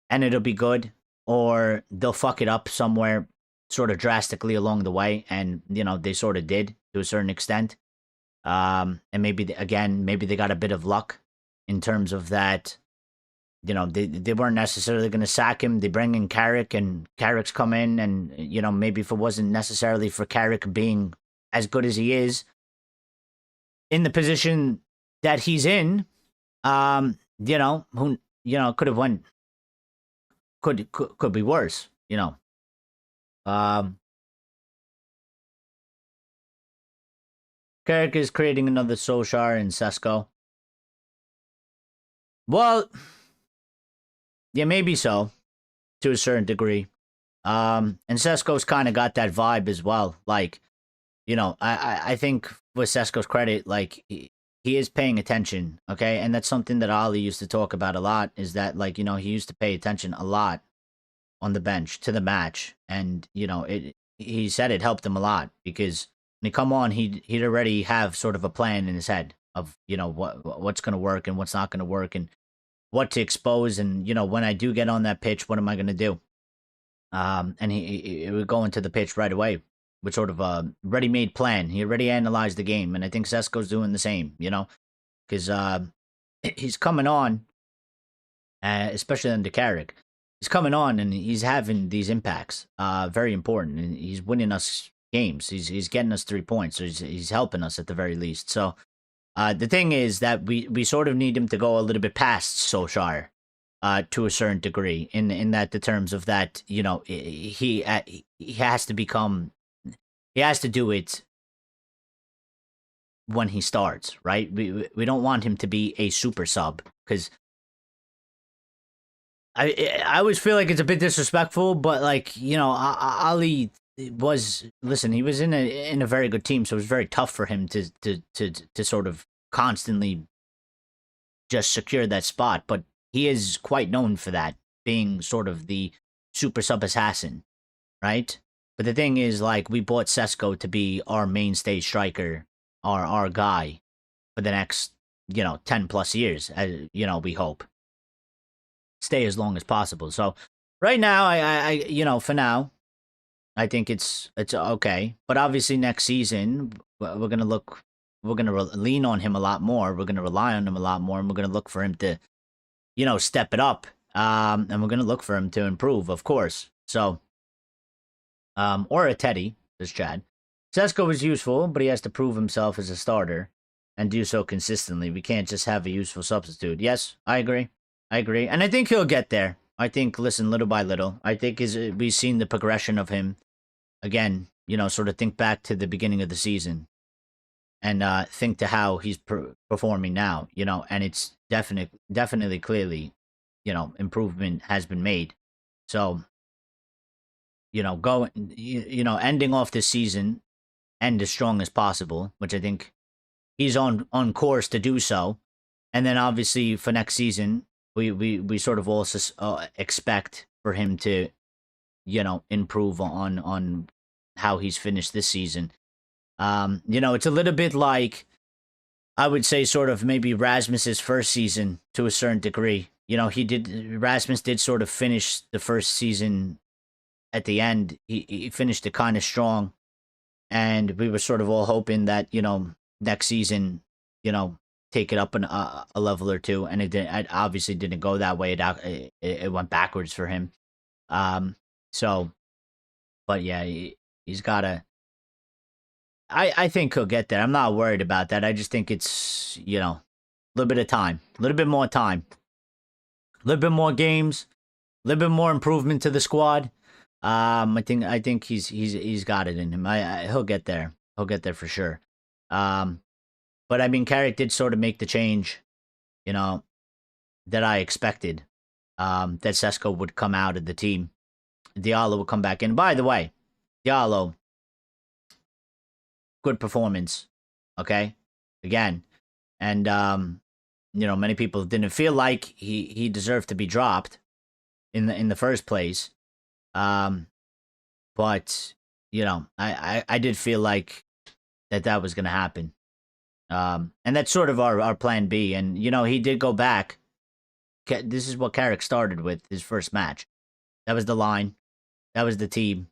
and it'll be good, or they'll fuck it up somewhere sort of drastically along the way, and you know they sort of did to a certain extent. And maybe again, maybe they got a bit of luck in terms of that. You know, they weren't necessarily going to sack him. They bring in Carrick, and Carrick's come in, and you know maybe if it wasn't necessarily for Carrick being as good as he is in the position that he's in, you know who could have went could be worse. You know, um, Carrick is creating another Solskjaer and Sesko. Well, yeah, maybe so, to a certain degree. And Sesko's kind of got that vibe as well. Like, you know, I think with Sesko's credit, like he is paying attention, okay? And that's something that Ali used to talk about a lot, is that like, you know, he used to pay attention a lot on the bench to the match. And, you know, he said it helped him a lot because when he come on, he'd already have sort of a plan in his head of, you know, what's gonna work and what's not gonna work, and what to expose, and you know when I do get on that pitch, what am I going to do? And he would go into the pitch right away with sort of a ready-made plan. He already analyzed the game, and I think Sesko's doing the same. You know, because he's coming on, especially under Carrick. He's coming on and he's having these impacts, very important, and he's winning us games. He's getting us 3 points, so he's helping us at the very least. So the thing is that we sort of need him to go a little bit past Solskjaer, to a certain degree, in that the terms of that, you know, he has to become, he has to do it when he starts, right? We don't want him to be a super sub, because I always feel like it's a bit disrespectful, but like, you know, Ali was, listen, he was in a very good team, so it was very tough for him to sort of constantly just secure that spot. But he is quite known for that, being sort of the super sub assassin, right? But the thing is, like, we bought Sesko to be our mainstay striker, our guy for the next, you know, 10 plus years, as you know, we hope stay as long as possible. So right now, I you know, for now, I think it's okay. But obviously next season we're gonna look, we're gonna lean on him a lot more. We're gonna rely on him a lot more, and we're gonna look for him to, you know, step it up. And we're gonna look for him to improve, of course. So, or a Teddy, says Chad. Sesko is useful, but he has to prove himself as a starter and do so consistently. We can't just have a useful substitute. Yes, I agree. I agree. And I think he'll get there. I think, listen, little by little, I think we've seen the progression of him. Again, you know, sort of think back to the beginning of the season and think to how he's performing now, you know, and it's definitely, clearly, you know, improvement has been made. So, you know, you know, ending off this season, end as strong as possible, which I think he's on course to do so. And then obviously for next season, we sort of also expect for him to, you know, improve on how he's finished this season. You know, it's a little bit like, I would say, sort of maybe Rasmus's first season to a certain degree. You know, Rasmus did sort of finish the first season at the end. He finished it kind of strong, and we were sort of all hoping that, you know, next season, you know, take it up a level or two, and it obviously didn't go that way. It went backwards for him. So, but yeah, he's got to. I think he'll get there. I'm not worried about that. I just think it's, you know, little bit of time, a little bit more time, a little bit more games, a little bit more improvement to the squad. I think he's got it in him. He'll get there. He'll get there for sure. But I mean, Carrick did sort of make the change, you know, that I expected. That Sesko would come out of the team. Diallo would come back in. By the way, Diallo, good performance. Okay, again, and many people didn't feel like he deserved to be dropped in the first place. But I did feel like that was gonna happen. And that's sort of our plan B. And he did go back. This is what Carrick started with his first match. That was the line. That was the team.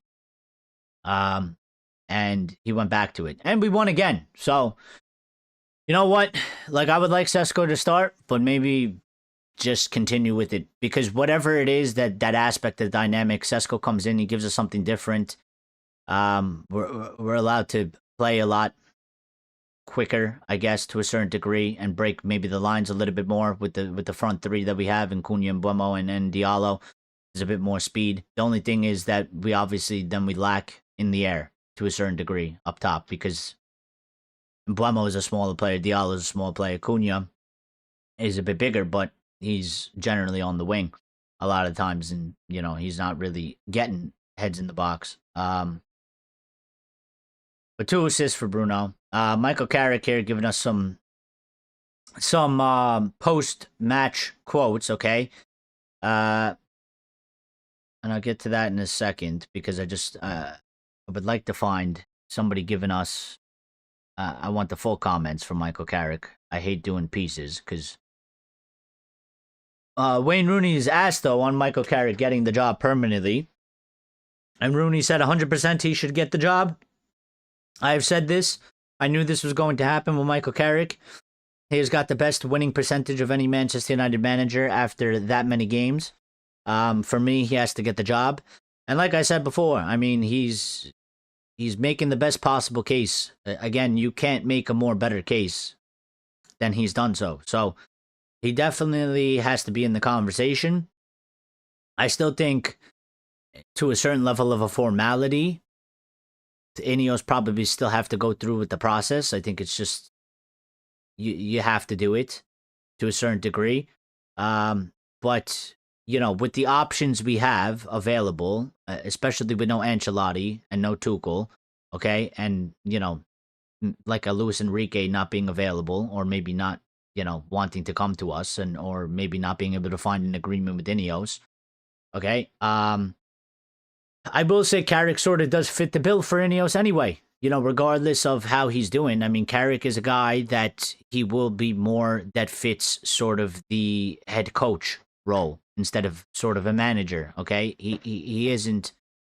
And he went back to it, and we won again. So, you know what? Like, I would like Sesko to start, but maybe just continue with it, because whatever it is, that aspect of the dynamic, Sesko comes in, he gives us something different. We're allowed to play a lot quicker, I guess, to a certain degree, and break maybe the lines a little bit more with the front three that we have in Cunha and Buemo and Diallo. There's a bit more speed. The only thing is that we lack in the air to a certain degree up top, because Buemo is a smaller player, Diallo is a small player, Cunha is a bit bigger, but he's generally on the wing a lot of times, and he's not really getting heads in the box. But 2 assists for Bruno. Michael Carrick here giving us some post-match quotes, okay? And I'll get to that in a second, because I would like to find somebody giving us... I want the full comments from Michael Carrick. I hate doing pieces, because... Wayne Rooney is asked, though, on Michael Carrick getting the job permanently. And Rooney said 100% he should get the job. I have said this. I knew this was going to happen with Michael Carrick. He has got the best winning percentage of any Manchester United manager after that many games. For me, he has to get the job. And like I said before, I mean, he's making the best possible case. Again, you can't make a more better case than he's done so. So he definitely has to be in the conversation. I still think, to a certain level of a formality, Ineos probably still have to go through with the process. I think it's just you have to do it to a certain degree. But with the options we have available, especially with no Ancelotti and no Tuchel, okay, and like a Luis Enrique not being available, or maybe not, wanting to come to us, and or maybe not being able to find an agreement with Ineos, okay. I will say Carrick sort of does fit the bill for Ineos anyway, regardless of how he's doing. I mean, Carrick is a guy that he will be more that fits sort of the head coach role instead of sort of a manager, okay? He isn't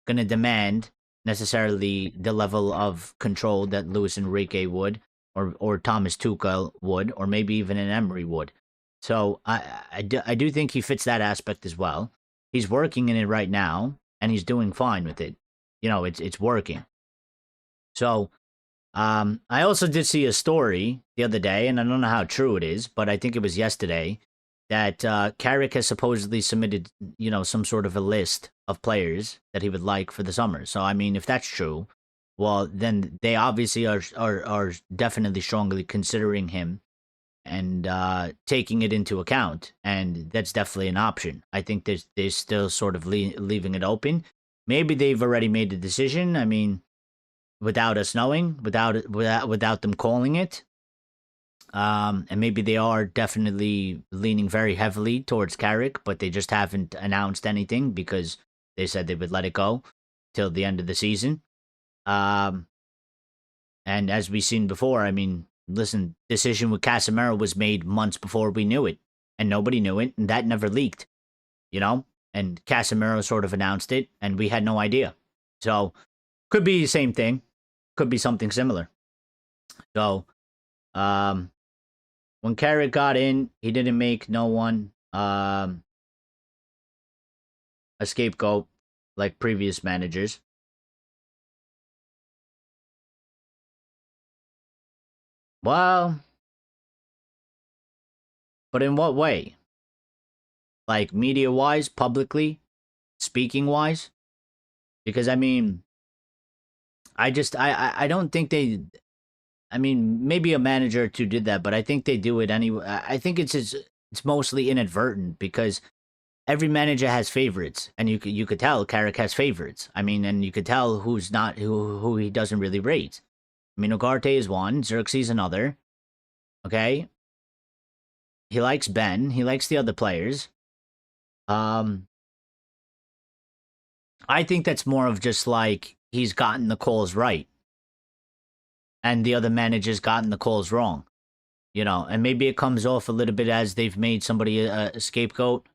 going to demand necessarily the level of control that Luis Enrique would, or Thomas Tuchel would, or maybe even an Emery would. So I do think he fits that aspect as well. He's working in it right now, and he's doing fine with it. It's working. So, I also did see a story the other day, and I don't know how true it is, but I think it was yesterday, that Carrick has supposedly submitted, some sort of a list of players that he would like for the summer. So, I mean, if that's true, well, then they obviously are definitely strongly considering him and taking it into account, and that's definitely an option. I think they're still sort of leaving it open. Maybe they've already made the decision. I mean, without us knowing, without them calling it, and maybe they are definitely leaning very heavily towards Carrick, but they just haven't announced anything because they said they would let it go till the end of the season. And as we've seen before, I mean, listen, decision with Casemiro was made months before we knew it, and nobody knew it, and that never leaked, and Casemiro sort of announced it, and we had no idea. So, could be the same thing, could be something similar. So, when Carrick got in, he didn't make no one a scapegoat like previous managers. Well, But in what way? Like media wise, publicly, speaking wise? Because I mean, I don't think they. I mean, maybe a manager or two did that, but I think they do it anyway. I think it's mostly inadvertent because every manager has favorites, and you could tell Carrick has favorites. I mean, and you could tell who's not who he doesn't really rate. I mean, Ugarte is one, Xerxes another. Okay, he likes Ben. He likes the other players. Um, I think that's more of just like he's gotten the calls right, and the other managers gotten the calls wrong. You know, and maybe it comes off a little bit as they've made somebody a scapegoat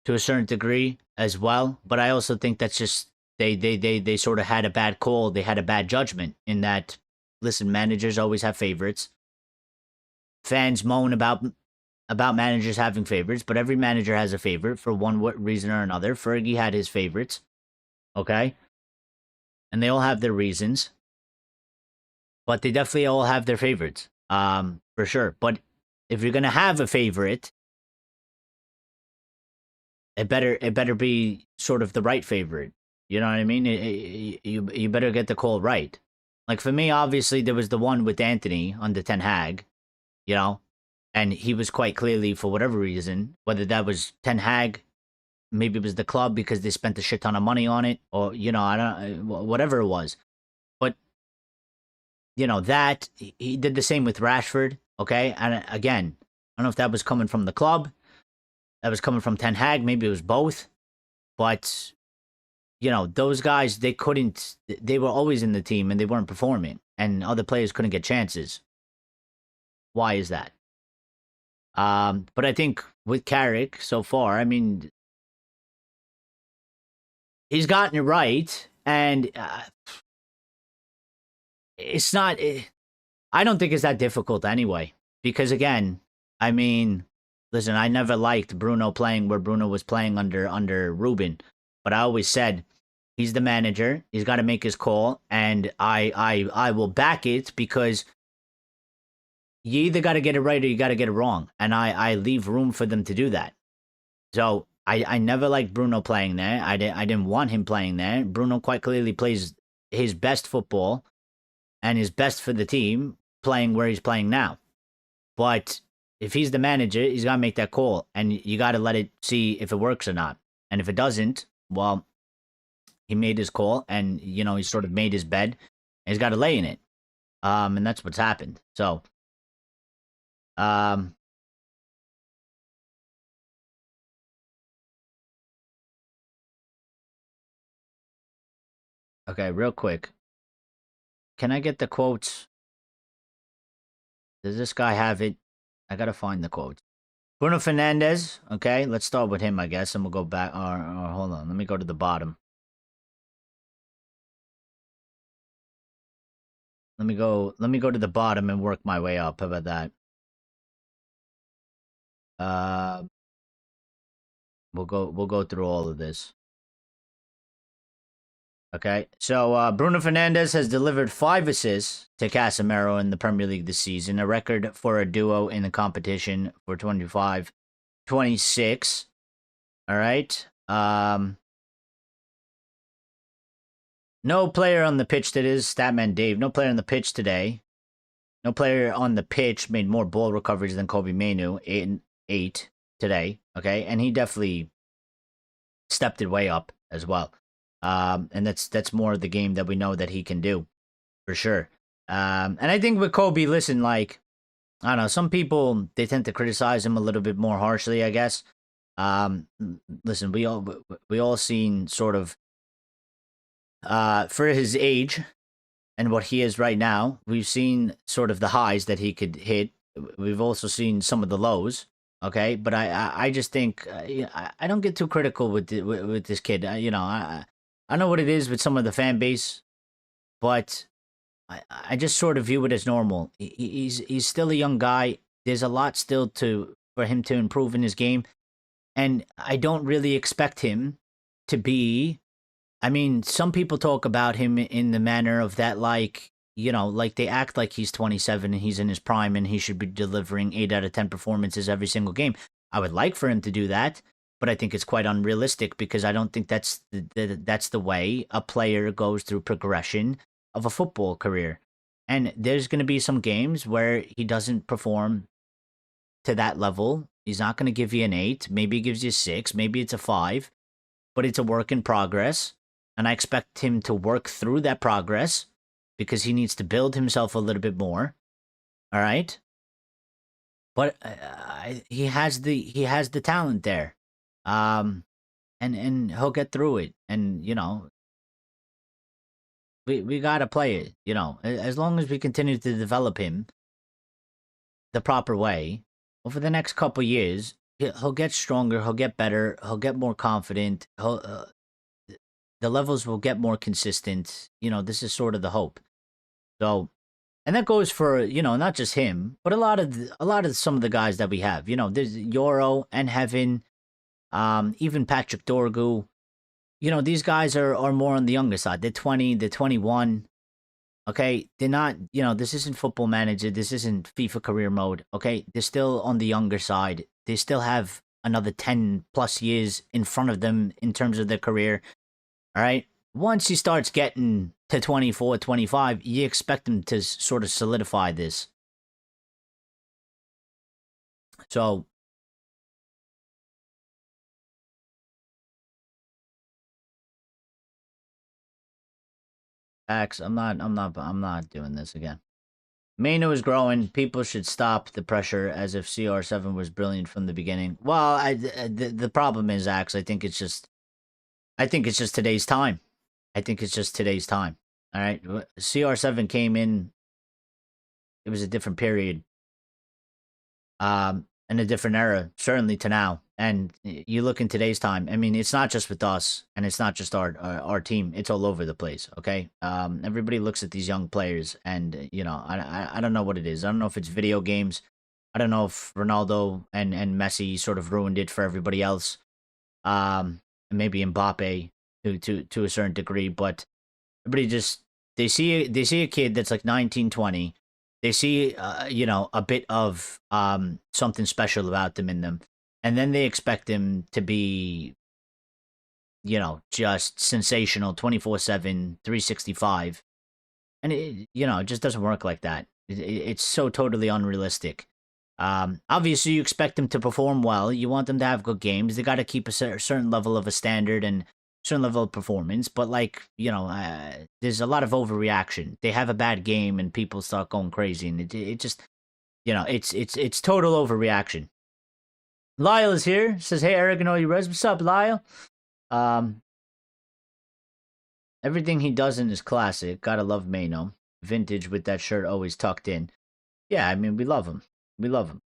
to a certain degree as well. But I also think that's just they sort of had a bad call. They had a bad judgment in that. Listen, managers always have favorites. Fans moan about managers having favorites, but every manager has a favorite for one reason or another. Fergie had his favorites, okay, and they all have their reasons, but they definitely all have their favorites, for sure. But if you're gonna have a favorite, it better be sort of the right favorite. You know what I mean? You better get the call right. Like for me, obviously there was the one with Anthony under Ten Hag, you know, and he was quite clearly for whatever reason, whether that was Ten Hag, maybe it was the club because they spent a shit ton of money on it, or you know, I don't, whatever it was. But you know that he did the same with Rashford. Okay, and again, I don't know if that was coming from the club, that was coming from Ten Hag, maybe it was both, but you know, those guys, they couldn't, they were always in the team and they weren't performing, and other players couldn't get chances. Why is that? But I think with Carrick so far, I mean, he's gotten it right, and it's not, I don't think it's that difficult anyway, because again, I mean, listen, I never liked Bruno playing where Bruno was playing under Ruben, but I always said, he's the manager. He's got to make his call, and I will back it because you either got to get it right or you got to get it wrong, and I leave room for them to do that. So I never liked Bruno playing there. I didn't want him playing there. Bruno quite clearly plays his best football and his best for the team playing where he's playing now. But if he's the manager, he's got to make that call, and you got to let it see if it works or not. And if it doesn't, well, he made his call, and you know he sort of made his bed, and he's got to lay in it, and that's what's happened. So, okay, real quick, can I get the quotes? Does this guy have it? I gotta find the quotes. Bruno Fernandes. Okay, let's start with him, I guess, and we'll go back. Or hold on, let me go to the bottom. Let me go to the bottom and work my way up. How about that? We'll go through all of this. Okay, so Bruno Fernandes has delivered 5 assists to Casemiro in the Premier League this season, a record for a duo in the competition for 25-26. All right. No player on the pitch that is Statman Dave. No player on the pitch today. No player on the pitch made more ball recoveries than Kobe Mainu, 8 today. Okay, and he definitely stepped it way up as well. And that's more of the game that we know that he can do, for sure. And I think with Kobe, listen, like, I don't know, some people, they tend to criticize him a little bit more harshly, I guess. Listen, we all seen sort of, for his age and what he is right now, we've seen sort of the highs that he could hit. We've also seen some of the lows. Okay, but I just think I don't get too critical with this kid. You know, I know what it is with some of the fan base, but I just sort of view it as normal. He's still a young guy. There's a lot still for him to improve in his game, and I don't really expect him to be. I mean, some people talk about him in the manner of that, like, like they act like he's 27 and he's in his prime and he should be delivering 8 out of 10 performances every single game. I would like for him to do that, but I think it's quite unrealistic because I don't think that's the way a player goes through progression of a football career. And there's going to be some games where he doesn't perform to that level. He's not going to give you an 8. Maybe he gives you a 6. Maybe it's a 5. But it's a work in progress. And I expect him to work through that progress because he needs to build himself a little bit more. All right? But he has the talent there. And he'll get through it. And, we got to play it, as long as we continue to develop him the proper way over the next couple years, he'll get stronger, he'll get better, he'll get more confident, the levels will get more consistent. This is sort of the hope. So, and that goes for, not just him, but a lot of some of the guys that we have. There's Yoro and Heaven, even Patrick Dorgu. These guys are more on the younger side. They're 20, they're 21. Okay, they're not, this isn't Football Manager, this isn't FIFA career mode. Okay, they're still on the younger side. They still have another 10 plus years in front of them in terms of their career. All right, once he starts getting to 24, 25, you expect him to sort of solidify this. So, X, I'm not doing this again. Mano is growing. People should stop the pressure as if CR7 was brilliant from the beginning. Well, the problem is, Axe, I think it's just today's time. I think it's just today's time. All right, CR7 came in. It was a different period, and a different era, certainly to now. And you look in today's time. I mean, it's not just with us, and it's not just our team. It's all over the place. Okay, everybody looks at these young players, and I don't know what it is. I don't know if it's video games. I don't know if Ronaldo and Messi sort of ruined it for everybody else. Maybe Mbappe to a certain degree, but everybody just they see a kid that's like 19, 20. They see a bit of something special about them in them. And then they expect him to be, just sensational 24/7, 365. And it just doesn't work like that. It's so totally unrealistic. Obviously, you expect them to perform well. You want them to have good games. They got to keep a certain level of a standard and certain level of performance. But there's a lot of overreaction. They have a bad game and people start going crazy, and it just, it's total overreaction. Lyle is here. Says, hey, Eric and all you res. What's up, Lyle? Everything he does in is classic. Gotta love Mano. Vintage with that shirt always tucked in. Yeah, I mean, we love him. We love him.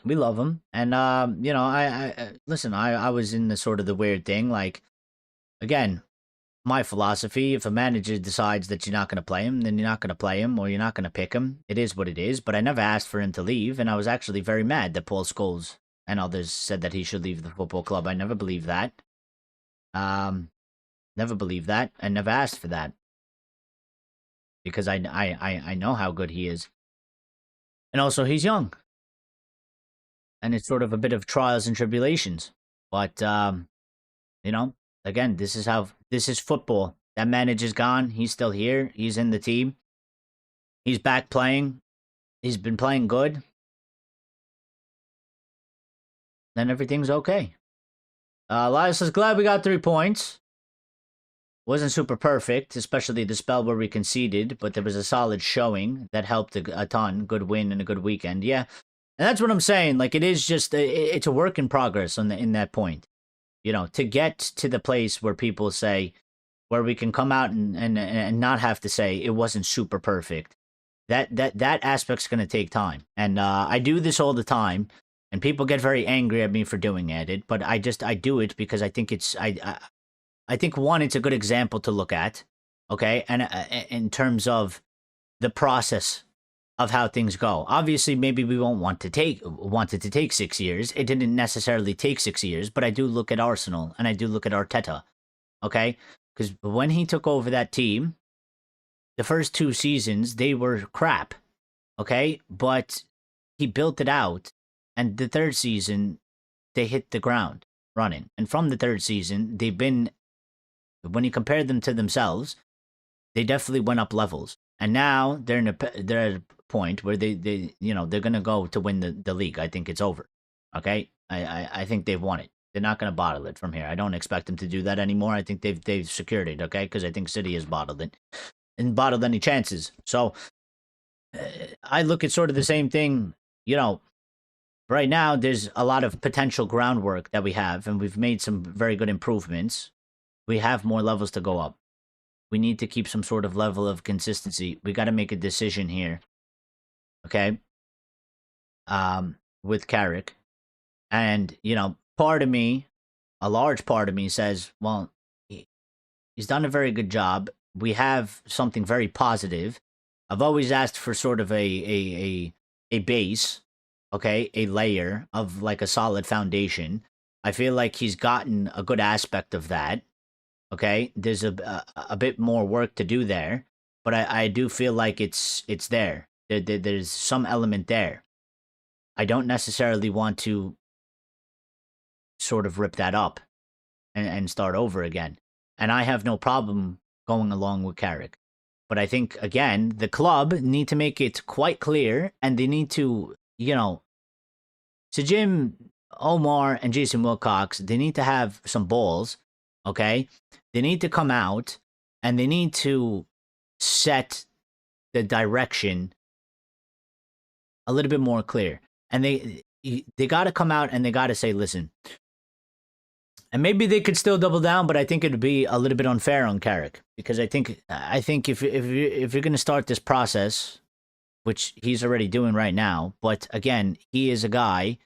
We love him. And, I listen, I was in the sort of the weird thing. Like, again, my philosophy, if a manager decides that you're not going to play him, then you're not going to play him or you're not going to pick him. It is what it is. But I never asked for him to leave. And I was actually very mad that Paul Scholes and others said that he should leave the football club. I never believed that. Never believed that, and never asked for that. Because I know how good he is. And also, he's young. And it's sort of a bit of trials and tribulations. But, again, this is football. That manager's gone. He's still here. He's in the team. He's back playing. He's been playing good. Then everything's okay. Elias says, glad we got 3 points. Wasn't super perfect, especially the spell where we conceded, but there was a solid showing that helped a ton. Good win and a good weekend. Yeah. And that's what I'm saying. Like, it is just, it's a work in progress in that point. To get to the place where people say, where we can come out and not have to say it wasn't super perfect. That aspect's going to take time. And I do this all the time. And people get very angry at me for doing it, but I do it because I think I think one, it's a good example to look at, okay, and in terms of the process of how things go. Obviously, maybe we won't want it to take 6 years. It didn't necessarily take 6 years, but I do look at Arsenal and I do look at Arteta, okay, because when he took over that team, the first 2 seasons, they were crap. Okay? But he built it out. And the third season, they hit the ground running. And from the third season, they've been, when you compare them to themselves, they definitely went up levels. And now they're at a point where they're going to go to win the league. I think it's over. Okay? I think they've won it. They're not going to bottle it from here. I don't expect them to do that anymore. I think they've secured it, okay? Because I think City has bottled it and bottled any chances. So I look at sort of the same thing. Right now there's a lot of potential groundwork that we have, and we've made some very good improvements. We have more levels to go up. We need to keep some sort of level of consistency. We got to make a decision here, okay? With Carrick. And, part of me, a large part of me says, well, he's done a very good job. We have something very positive. I've always asked for sort of a base, okay, a layer of like a solid foundation. I feel like he's gotten a good aspect of that. Okay, there's a bit more work to do there, but I do feel like it's there. There's some element there. I don't necessarily want to sort of rip that up and start over again. And I have no problem going along with Carrick. But I think, again, the club need to make it quite clear, and they need to, Jim, Omar, and Jason Wilcox, they need to have some balls, okay? They need to come out, and they need to set the direction a little bit more clear. And they got to come out and they got to say, listen. And maybe they could still double down, but I think it'd be a little bit unfair on Carrick, because I think if you're going to start this process, which he's already doing right now, but again, he is a guy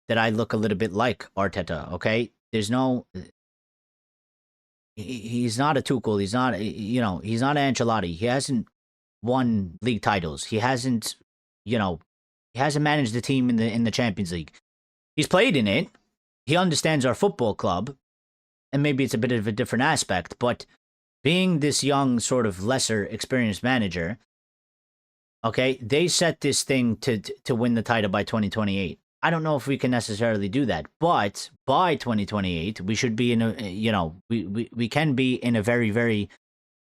that I look a little bit like Arteta. Okay, he's not a Tuchel. He's not he's not an Ancelotti. He hasn't won league titles. He hasn't managed the team in the Champions League. He's played in it. He understands our football club, and maybe it's a bit of a different aspect, but being this young, sort of lesser experienced manager, okay, they set this thing to win the title by 2028. I don't know if we can necessarily do that, but by 2028, we should be in a, we can be in a very, very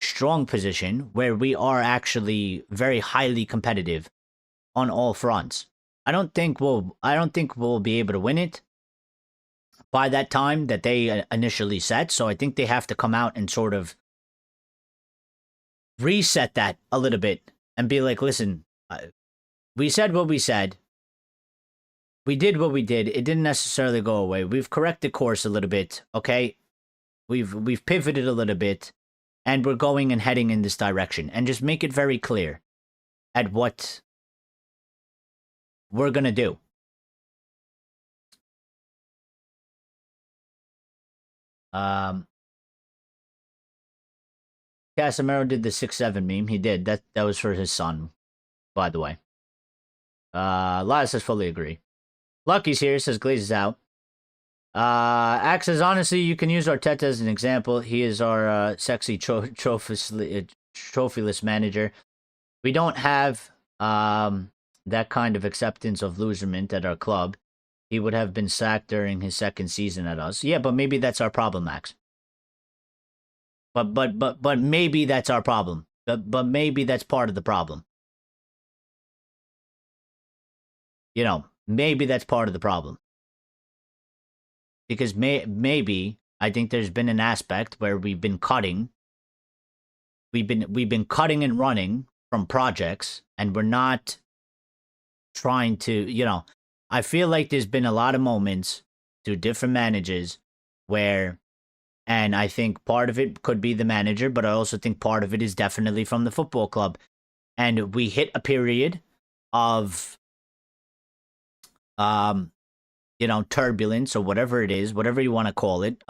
strong position where we are actually very highly competitive on all fronts. I don't think we'll be able to win it by that time that they initially set. So I think they have to come out and sort of reset that a little bit and be like, listen, we said what we said. We did what we did. It didn't necessarily go away. We've corrected course a little bit, okay? We've pivoted a little bit, and we're going and heading in this direction. And just make it very clear at what we're going to do. Casemiro did the 6-7 meme. He did. That was for his son, by the way. Lila says fully agree. Lucky's here, says Glazes out. Axe says, honestly, you can use Arteta as an example. He is our sexy trophyless manager. We don't have that kind of acceptance of loserment at our club. He would have been sacked during his second season at us. Yeah, but maybe that's our problem, Max. But maybe that's our problem. But maybe that's part of the problem. Maybe that's part of the problem. Because maybe I think there's been an aspect where we've been cutting. We've been cutting and running from projects, and we're not trying to, I feel like there's been a lot of moments through different managers where, and I think part of it could be the manager, but I also think part of it is definitely from the football club. And we hit a period of turbulence or whatever it is, whatever you want to call it,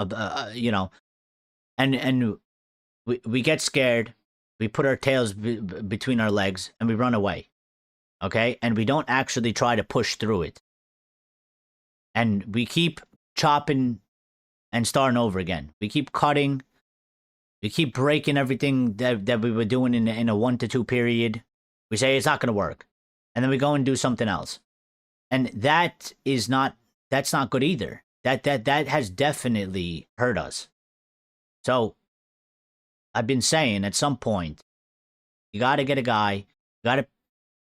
and we get scared, we put our tails between our legs, and we run away, okay? And we don't actually try to push through it. And we keep chopping and starting over again. We keep cutting We keep breaking everything that we were doing in a 1-2 period. We say it's not going to work. And then we go and do something else. And that's not good either. That has definitely hurt us. So I've been saying at some point, you got to get a guy,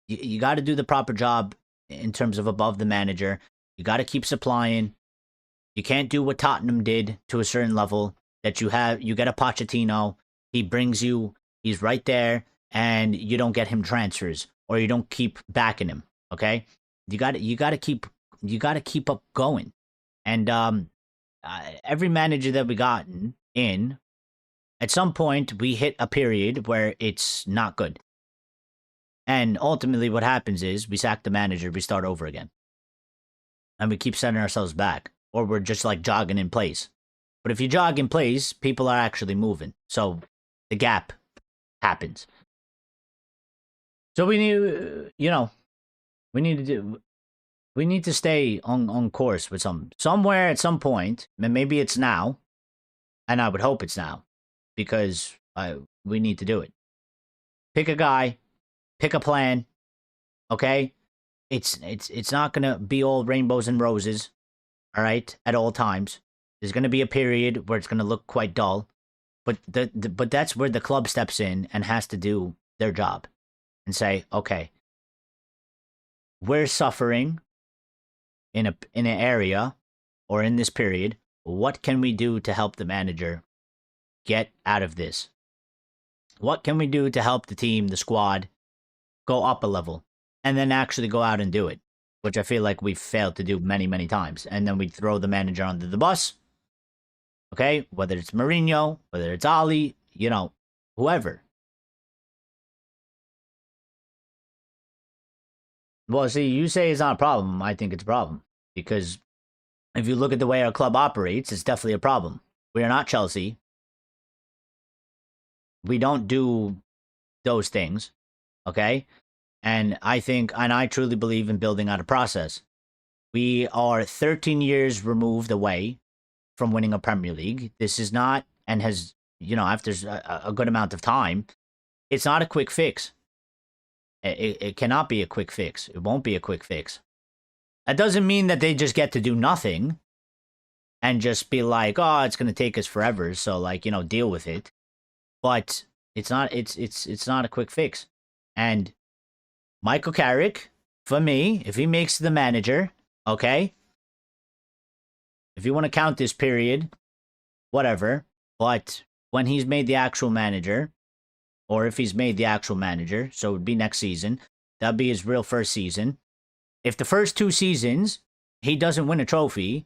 you got to do the proper job in terms of above the manager. You got to keep supplying. You can't do what Tottenham did to a certain level that you get a Pochettino, he brings you, he's right there, and you don't get him transfers or you don't keep backing him. Okay, you got to keep up going, and every manager that we gotten in, at some point we hit a period where it's not good, and ultimately what happens is we sack the manager, we start over again, and we keep setting ourselves back, or we're just like jogging in place. But if you jog in place, people are actually moving. So the gap happens. So we need, we need to stay on course with somewhere at some point, and maybe it's now, and I would hope it's now, because we need to do it. Pick a guy, pick a plan, okay? It's not gonna be all rainbows and roses, all right, at all times. There's going to be a period where it's going to look quite dull, but but that's where the club steps in and has to do their job and say, okay, we're suffering in an area or in this period. What can we do to help the manager get out of this? What can we do to help the team, the squad, go up a level and then actually go out and do it? Which I feel like we've failed to do many, many times. And then we throw the manager under the bus. Okay, whether it's Mourinho, whether it's Ali, whoever. Well, see, you say it's not a problem. I think it's a problem. Because if you look at the way our club operates, it's definitely a problem. We are not Chelsea. We don't do those things. Okay? And I truly believe in building out a process. We are 13 years removed away from winning a Premier League. This is not, and has, after a good amount of time, it's not a quick fix. It cannot be a quick fix. It won't be a quick fix. That doesn't mean that they just get to do nothing and just be like, oh, it's going to take us forever, so deal with it. But it's not a quick fix. And Michael Carrick, for me, if he makes the manager, okay, if you want to count this period, whatever, but when he's made the actual manager, or if he's made the actual manager, so it would be next season, that'd be his real first season. If the first 2 seasons he doesn't win a trophy,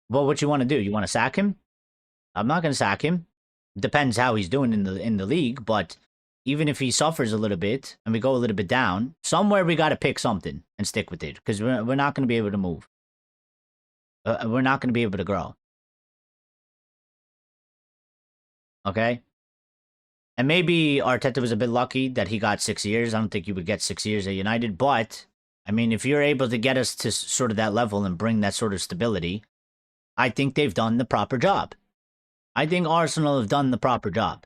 well, what you want to do? You want to sack him? I'm not going to sack him. Depends how he's doing in the league, but even if he suffers a little bit and we go a little bit down, somewhere we got to pick something and stick with it, because we're not going to be able to move. We're not going to be able to grow. Okay? And maybe Arteta was a bit lucky that he got 6 years. I don't think you would get 6 years at United, but I mean, if you're able to get us to sort of that level and bring that sort of stability, I think they've done the proper job. I think Arsenal have done the proper job.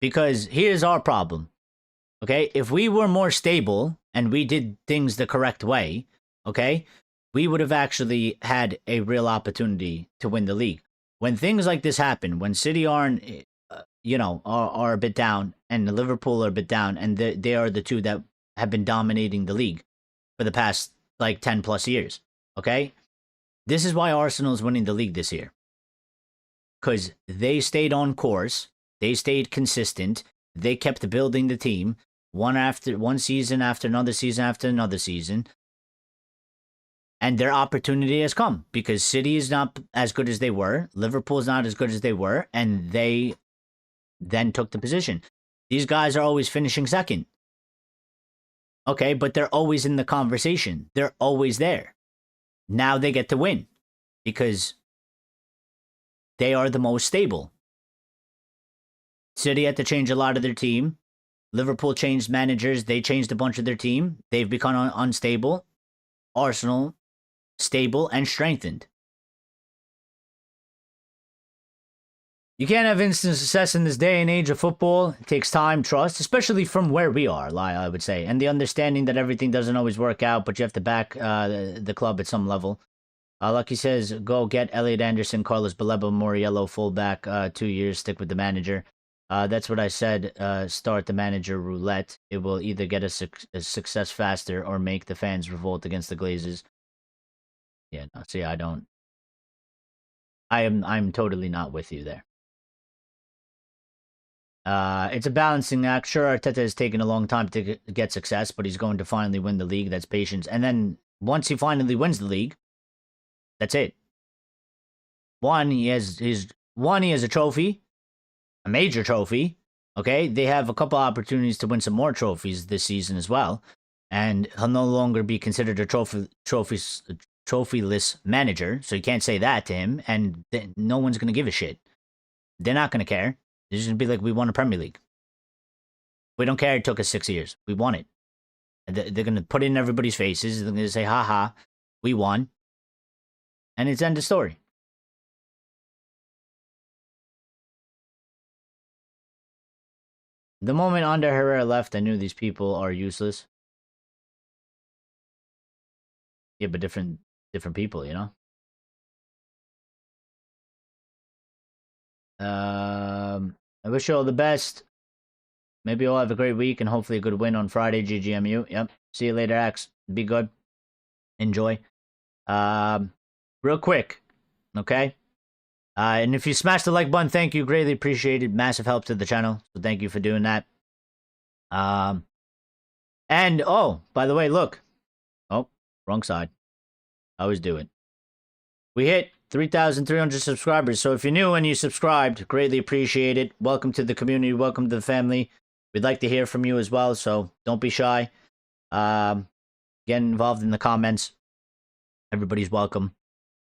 Because here's our problem. Okay? If we were more stable and we did things the correct way, okay, we would have actually had a real opportunity to win the league. When things like this happen, when City aren't, are a bit down, and the Liverpool are a bit down, and they are the two that have been dominating the league for the past 10 plus years. Okay, this is why Arsenal is winning the league this year, because they stayed on course, they stayed consistent, they kept building the team one season after another season after another season. And their opportunity has come, because City is not as good as they were. Liverpool is not as good as they were. And they then took the position. These guys are always finishing second. Okay, but they're always in the conversation. They're always there. Now they get to win because they are the most stable. City had to change a lot of their team. Liverpool changed managers. They changed a bunch of their team. They've become unstable. Arsenal, stable and strengthened. You can't have instant success in this day and age of football. It takes time, trust, especially from where we are, I would say, and the understanding that everything doesn't always work out, but you have to back the club at some level. Lucky says, go get Elliot Anderson, Carlos Baleba, Moriello, fullback, 2 years, stick with the manager. That's what I said, start the manager roulette. It will either get a success faster or make the fans revolt against the Glazers. Yeah, no, see, I'm totally not with you there. It's a balancing act. Sure, Arteta has taken a long time to get success, but he's going to finally win the league. That's patience. And then once he finally wins the league, that's it. He has a trophy, a major trophy. Okay, they have a couple opportunities to win some more trophies this season as well, and he'll no longer be considered a trophyless manager. So you can't say that to him, and no one's gonna give a shit. They're not gonna care. They're just gonna be like, we won a Premier League. We don't care. It took us 6 years. We won it. And they're gonna put it in everybody's faces. They're gonna say, "Ha ha, we won," and it's end of story. The moment Ander Herrera left, I knew these people are useless. Yeah, but different people, you know? I wish you all the best. Maybe you'll have a great week and hopefully a good win on Friday, GGMU. Yep. See you later, Axe. Be good. Enjoy. Real quick, okay? And if you smash the like button, thank you. Greatly appreciated. Massive help to the channel. So thank you for doing that. And, oh, by the way, look. Oh, wrong side. I always do it. We hit 3,300 subscribers. So if you're new and you subscribed, greatly appreciate it. Welcome to the community. Welcome to the family. We'd like to hear from you as well. So don't be shy. Get involved in the comments. Everybody's welcome.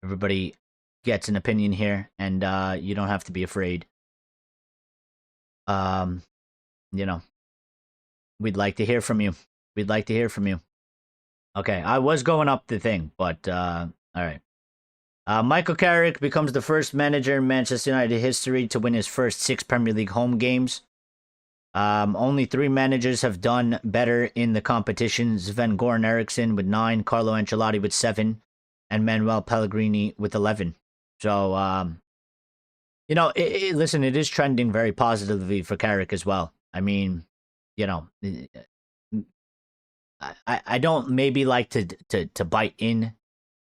Everybody gets an opinion here, and you don't have to be afraid. You know, we'd like to hear from you. We'd like to hear from you. Okay, I was going up the thing, but all right. Michael Carrick becomes the first manager in Manchester United history to win his first 6 Premier League home games. Only 3 managers have done better in the competition. Sven Goran Eriksson with 9, Carlo Ancelotti with 7, and Manuel Pellegrini with 11. So, you know, listen, it is trending very positively for Carrick as well. I mean, you know, I don't maybe like to bite in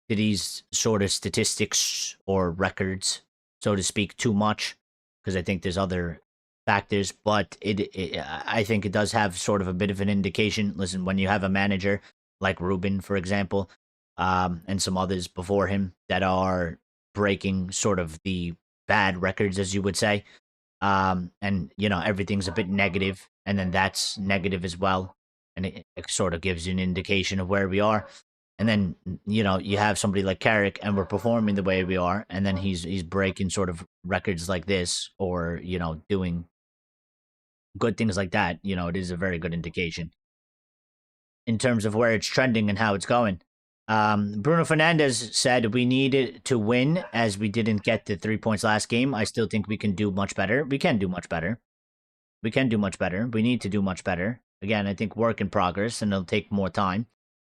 to these sort of statistics or records, so to speak, too much, because I think there's other factors, but I think it does have sort of a bit of an indication. Listen, when you have a manager like Ruben, for example, and some others before him that are breaking sort of the bad records, as you would say, and you know, everything's a bit negative, and then that's negative as well, and it sort of gives you an indication of where we are. And then, you know, you have somebody like Carrick, and we're performing the way we are, and then he's breaking sort of records like this, or, you know, doing good things like that. You know, it is a very good indication in terms of where it's trending and how it's going. Bruno Fernandes said we needed to win as we didn't get the 3 points last game. I still think we can do much better. We can do much better. We can do much better. We need to do much better. Again, I think work in progress, and it'll take more time.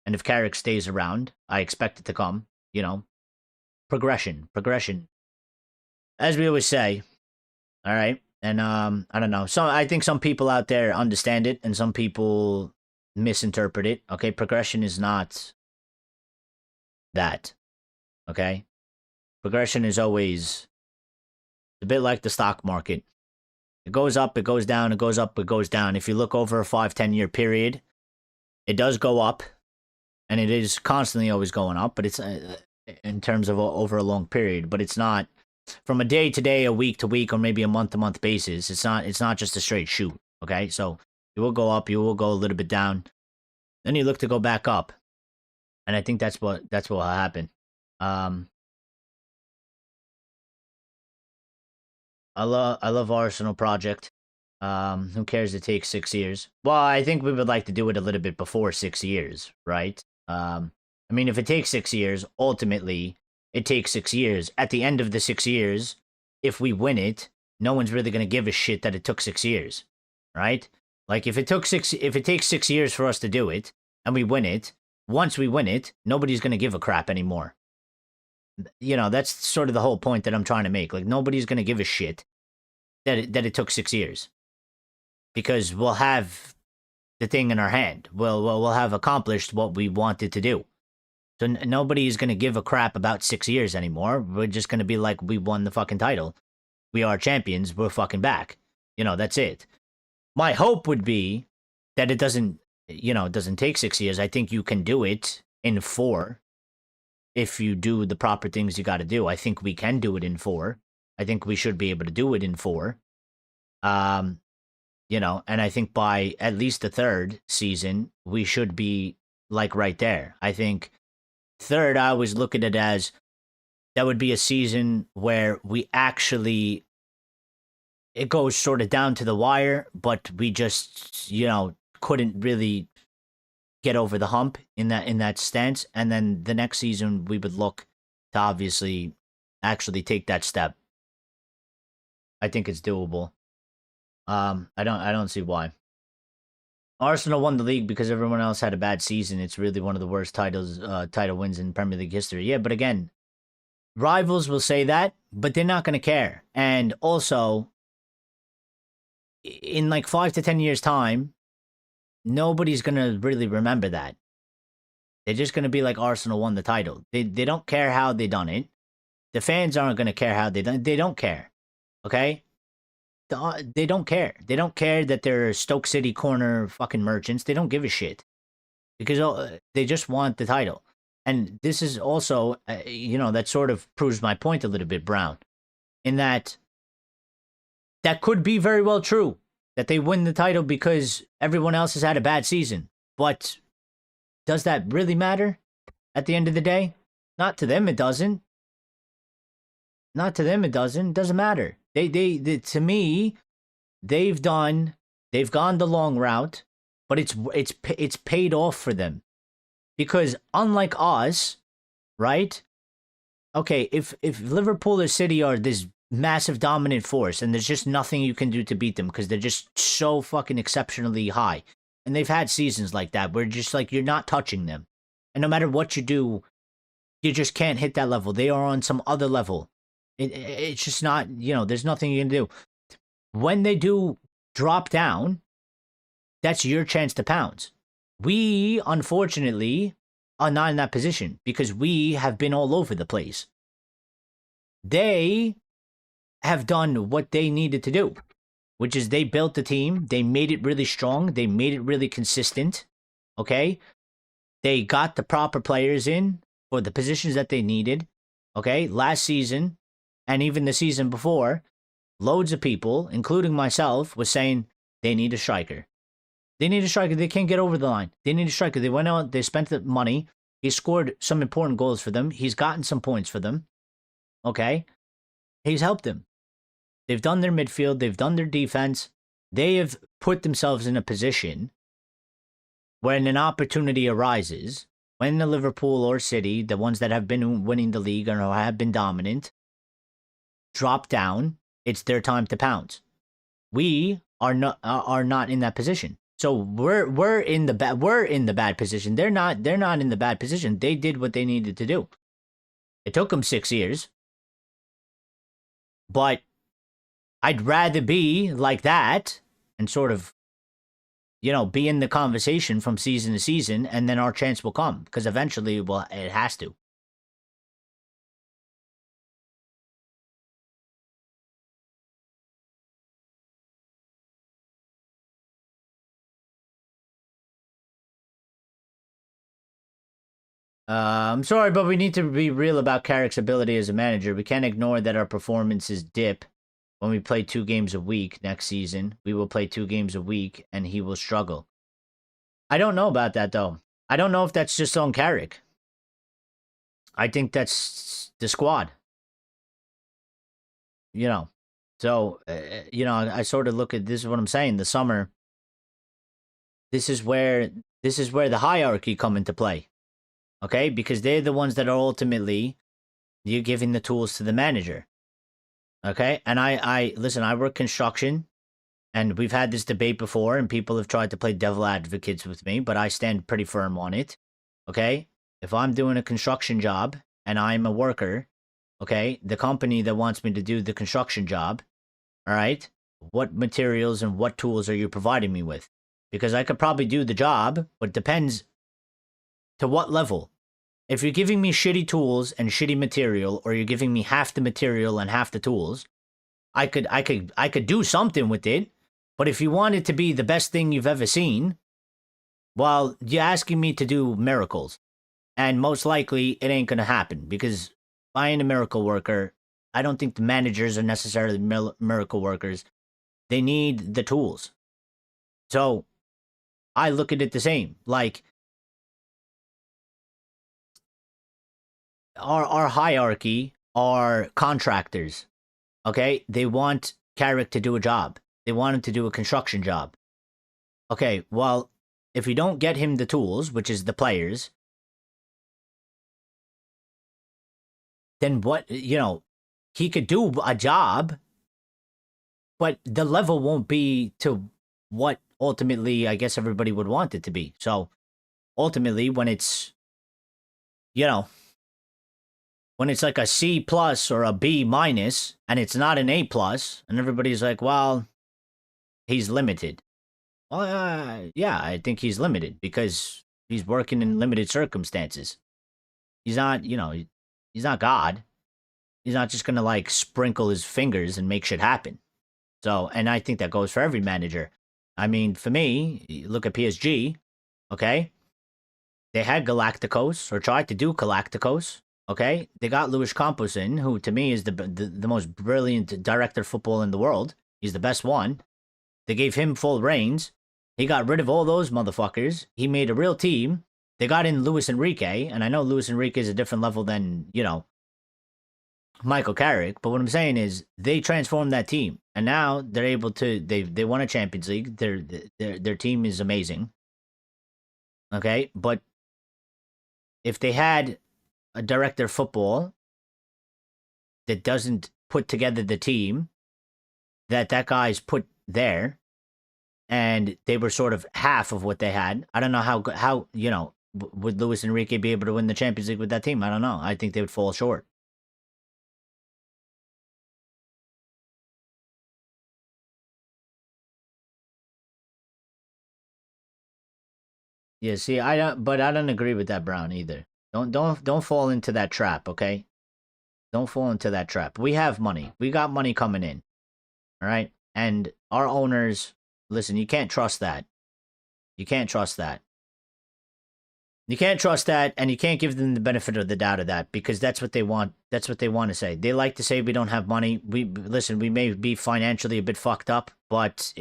And if Carrick stays around, I expect it to come. You know, progression. As we always say. All right. And I don't know. So I think some people out there understand it, and some people misinterpret it. Okay, progression is not that. Okay, progression is always a bit like the stock market. It goes up, it goes down, it goes up, it goes down. If you look over a 5-10 year period, it does go up, and it is constantly always going up. But it's in terms of over a long period. But it's not from a day to day, a week to week, or maybe a month to month basis. It's not just a straight shoot. Okay, so you will go up, you will go a little bit down, then you look to go back up, and I think that's what will happen. I love Arsenal project. Who cares? It takes 6 years. Well, I think we would like to do it a little bit before 6 years, right? I mean, if it takes 6 years, ultimately it takes 6 years. At the end of the 6 years, if we win it, no one's really going to give a shit that it took 6 years, right? Like if it takes 6 years for us to do it and we win it, once we win it, nobody's going to give a crap anymore. That's sort of the whole point that I'm trying to make. Like nobody's going to give a shit that it took 6 years. Because we'll have the thing in our hand. We'll have accomplished what we wanted to do. So nobody's going to give a crap about 6 years anymore. We're just going to be like, we won the fucking title. We are champions. We're fucking back. That's it. My hope would be that it doesn't take 6 years. I think you can do it in 4 if you do the proper things you got to do. I think we can do it in 4. I think we should be able to do it in 4. And I think by at least the 3rd season, we should be like right there. I think 3rd, I always look at it as that would be a season where we actually, it goes sort of down to the wire, but we just, couldn't really get over the hump in that stance. And then the next season, we would look to obviously actually take that step. I think it's doable. I don't see why. Arsenal won the league because everyone else had a bad season. It's really one of the worst title wins in Premier League history. Yeah, but again, rivals will say that, but they're not going to care. And also, in like 5 to 10 years' time, nobody's going to really remember that. They're just going to be like, Arsenal won the title. They don't care how they done it. The fans aren't going to care how they done it. They don't care. Okay? They don't care. They don't care that they're Stoke City corner fucking merchants. They don't give a shit. Because they just want the title. And this is also, that sort of proves my point a little bit, Brown. In that could be very well true. That they win the title because everyone else has had a bad season. But does that really matter at the end of the day? Not to them, it doesn't. Not to them, it doesn't. It doesn't matter. They to me, they've gone the long route, but it's paid off for them. Because unlike us, right? Okay, if Liverpool or City are this massive dominant force and there's just nothing you can do to beat them because they're just so fucking exceptionally high. And they've had seasons like that where just like you're not touching them. And no matter what you do, you just can't hit that level. They are on some other level. It's just not, there's nothing you can do. When they do drop down, that's your chance to pounce. We, unfortunately, are not in that position because we have been all over the place. They have done what they needed to do, which is they built the team. They made it really strong. They made it really consistent. Okay? They got the proper players in for the positions that they needed. Okay? Last season, and even the season before, loads of people, including myself, was saying they need a striker. They need a striker. They can't get over the line. They need a striker. They went out, they spent the money. He scored some important goals for them. He's gotten some points for them. Okay? He's helped them. They've done their midfield. They've done their defense. They have put themselves in a position when an opportunity arises, when the Liverpool or City, the ones that have been winning the league or have been dominant, drop down, it's their time to pounce. We are not in that position. So we're in the bad position. They're not in the bad position. They did what they needed to do. It took them 6 years. But I'd rather be like that and sort of, be in the conversation from season to season, and then our chance will come because eventually, it has to. I'm sorry, but we need to be real about Carrick's ability as a manager. We can't ignore that our performances dip when we play 2 games a week next season. We will play 2 games a week, and he will struggle. I don't know about that, though. I don't know if that's just on Carrick. I think that's the squad. So, I sort of look at this is what I'm saying. The summer, this is where the hierarchy come into play. Okay? Because they're the ones that are ultimately, you're giving the tools to the manager. Okay, and I listen. I work construction, and we've had this debate before, and people have tried to play devil advocates with me, but I stand pretty firm on it. Okay, if I'm doing a construction job and I'm a worker, okay, the company that wants me to do the construction job, all right, what materials and what tools are you providing me with? Because I could probably do the job, but it depends to what level. If you're giving me shitty tools and shitty material, or you're giving me half the material and half the tools, I could do something with it. But if you want it to be the best thing you've ever seen, well, you're asking me to do miracles. And most likely it ain't gonna happen, because I ain't a miracle worker. I don't think the managers are necessarily miracle workers. They need the tools. So I look at it the same. Like, our hierarchy are contractors. Okay, they want Carrick to do a job. They want him to do a construction job. Okay, well, if you don't get him the tools, which is the players, then what, he could do a job, but the level won't be to what ultimately I guess everybody would want it to be. So ultimately, when it's, you know, when it's like a C plus or a B minus and it's not an A plus, and everybody's like, well, he's limited. Well, yeah, I think he's limited because he's working in limited circumstances. He's not, he's not God. He's not just gonna like sprinkle his fingers and make shit happen. So, and I think that goes for every manager. I mean, for me, you look at PSG, okay? They had Galacticos, or tried to do Galacticos, okay? They got Luis Campos in, who to me is the most brilliant director of football in the world. He's the best one. They gave him full reins. He got rid of all those motherfuckers. He made a real team. They got in Luis Enrique, and I know Luis Enrique is a different level than, Michael Carrick, but what I'm saying is they transformed that team, and now they're able to. They won a Champions League. Their team is amazing. Okay, but if they had a director of football that doesn't put together the team that guy's put there, and they were sort of half of what they had, I don't know how would Luis Enrique be able to win the Champions League with that team? I don't know. I think they would fall short. Yeah, see, I don't agree with that, Brown, either. Don't fall into that trap, okay? Don't fall into that trap. We have money. We got money coming in. All right? And our owners, listen, you can't trust that. You can't trust that. You can't trust that, and you can't give them the benefit of the doubt of that, because that's what they want. That's what they want to say. They like to say we don't have money. We may be financially a bit fucked up, but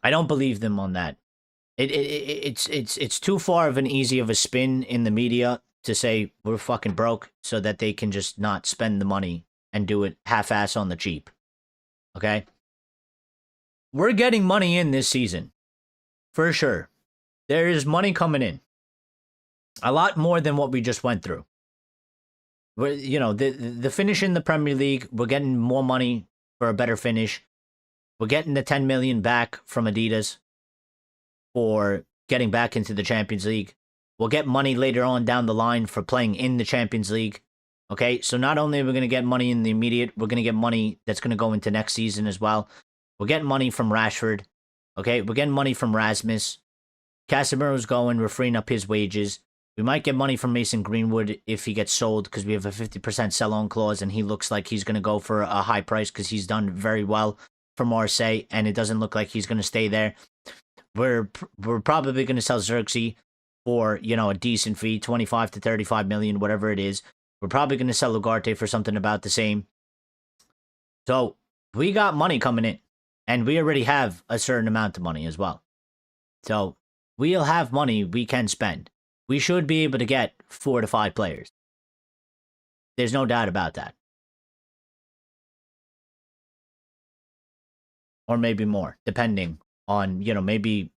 I don't believe them on that. It's too far of an easy of a spin in the media to say we're fucking broke so that they can just not spend the money and do it half-ass on the cheap. Okay? We're getting money in this season. For sure. There is money coming in. A lot more than what we just went through. The finish in the Premier League, we're getting more money for a better finish. We're getting the 10 million back from Adidas for getting back into the Champions League. We'll get money later on down the line for playing in the Champions League. Okay, so not only are we going to get money in the immediate, we're going to get money that's going to go into next season as well. We're getting money from Rashford. Okay, we're getting money from Rasmus. Casemiro's going. We're freeing up his wages. We might get money from Mason Greenwood if he gets sold, because we have a 50% sell-on clause, and he looks like he's going to go for a high price because he's done very well for Marseille, and it doesn't look like he's going to stay there. We're probably going to sell Xerxes for, a decent fee, 25 to 35 million, whatever it is. We're probably going to sell Ugarte for something about the same. So we got money coming in, and we already have a certain amount of money as well. So we'll have money we can spend. We should be able to get 4 to 5 players. There's no doubt about that. Or maybe more, depending on, maybe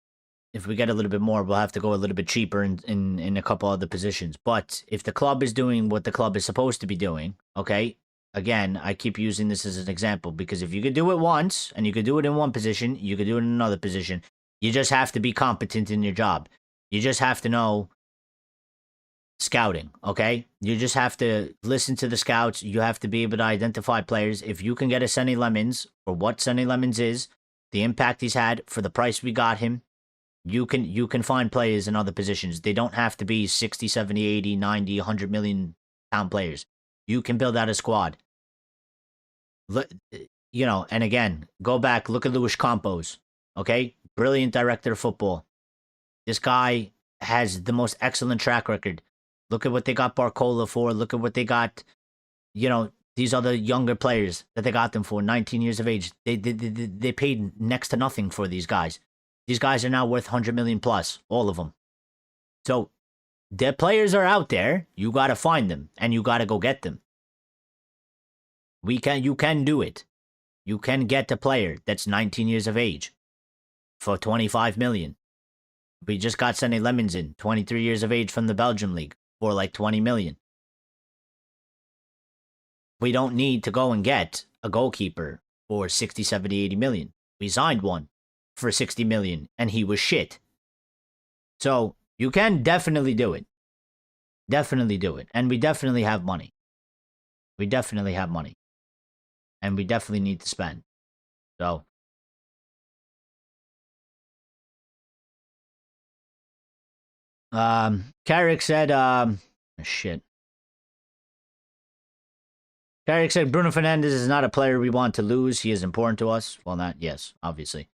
if we get a little bit more, we'll have to go a little bit cheaper in a couple other positions. But if the club is doing what the club is supposed to be doing, okay, again, I keep using this as an example because if you could do it once and you could do it in one position, you could do it in another position. You just have to be competent in your job. You just have to know scouting, okay? You just have to listen to the scouts. You have to be able to identify players. If you can get a Sonny Lemons for what Sonny Lemons is, the impact he's had for the price we got him, you can find players in other positions. They don't have to be 60, 70, 80, 90, 100 million pound players. You can build out a squad. You know, and again, go back, look at Luis Campos, okay? Brilliant director of football. This guy has the most excellent track record. Look at what they got Barcola for. Look at what they got, you know, these other younger players that they got them for, 19 years of age. They paid next to nothing for these guys. These guys are now worth 100 million plus, all of them. So the players are out there. You got to find them and you got to go get them. You can do it. You can get a player that's 19 years of age for 25 million. We just got Sonny Lemons in, 23 years of age from the Belgium league for like 20 million. We don't need to go and get a goalkeeper for 60, 70, 80 million. We signed one for 60 million and he was shit. So you can definitely do it. Definitely do it. And we definitely have money. We definitely have money. And we definitely need to spend. So Carrick said shit. Carrick said Bruno Fernandes is not a player we want to lose. He is important to us. Well, not yes, obviously.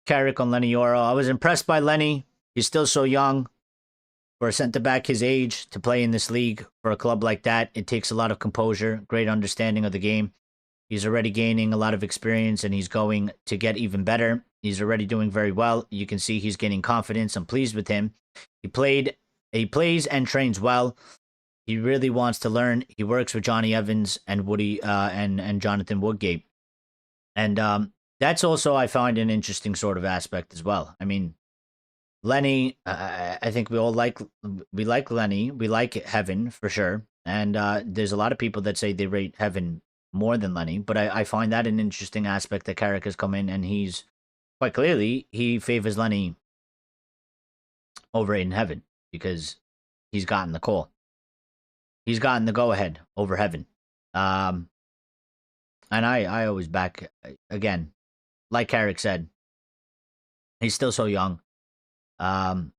Carrick on Lenny Yoro. I was impressed by Lenny. He's still so young. For a centre back his age to play in this league for a club like that, it takes a lot of composure, great understanding of the game. He's already gaining a lot of experience and he's going to get even better. He's already doing very well. You can see he's gaining confidence. I'm pleased with him. He plays and trains well. He really wants to learn. He works with Johnny Evans and Woody and Jonathan Woodgate. And that's also, I find, an interesting sort of aspect as well. I mean, Lenny, I think we like Lenny. We like Heaven for sure. And there's a lot of people that say they rate Heaven more than Lenny. But I find that an interesting aspect that Carrick has come in and he's quite clearly he favors Lenny over Aiden Heaven because he's gotten the call. He's gotten the go ahead over Heaven. And I always back again, like Carrick said, he's still so young. And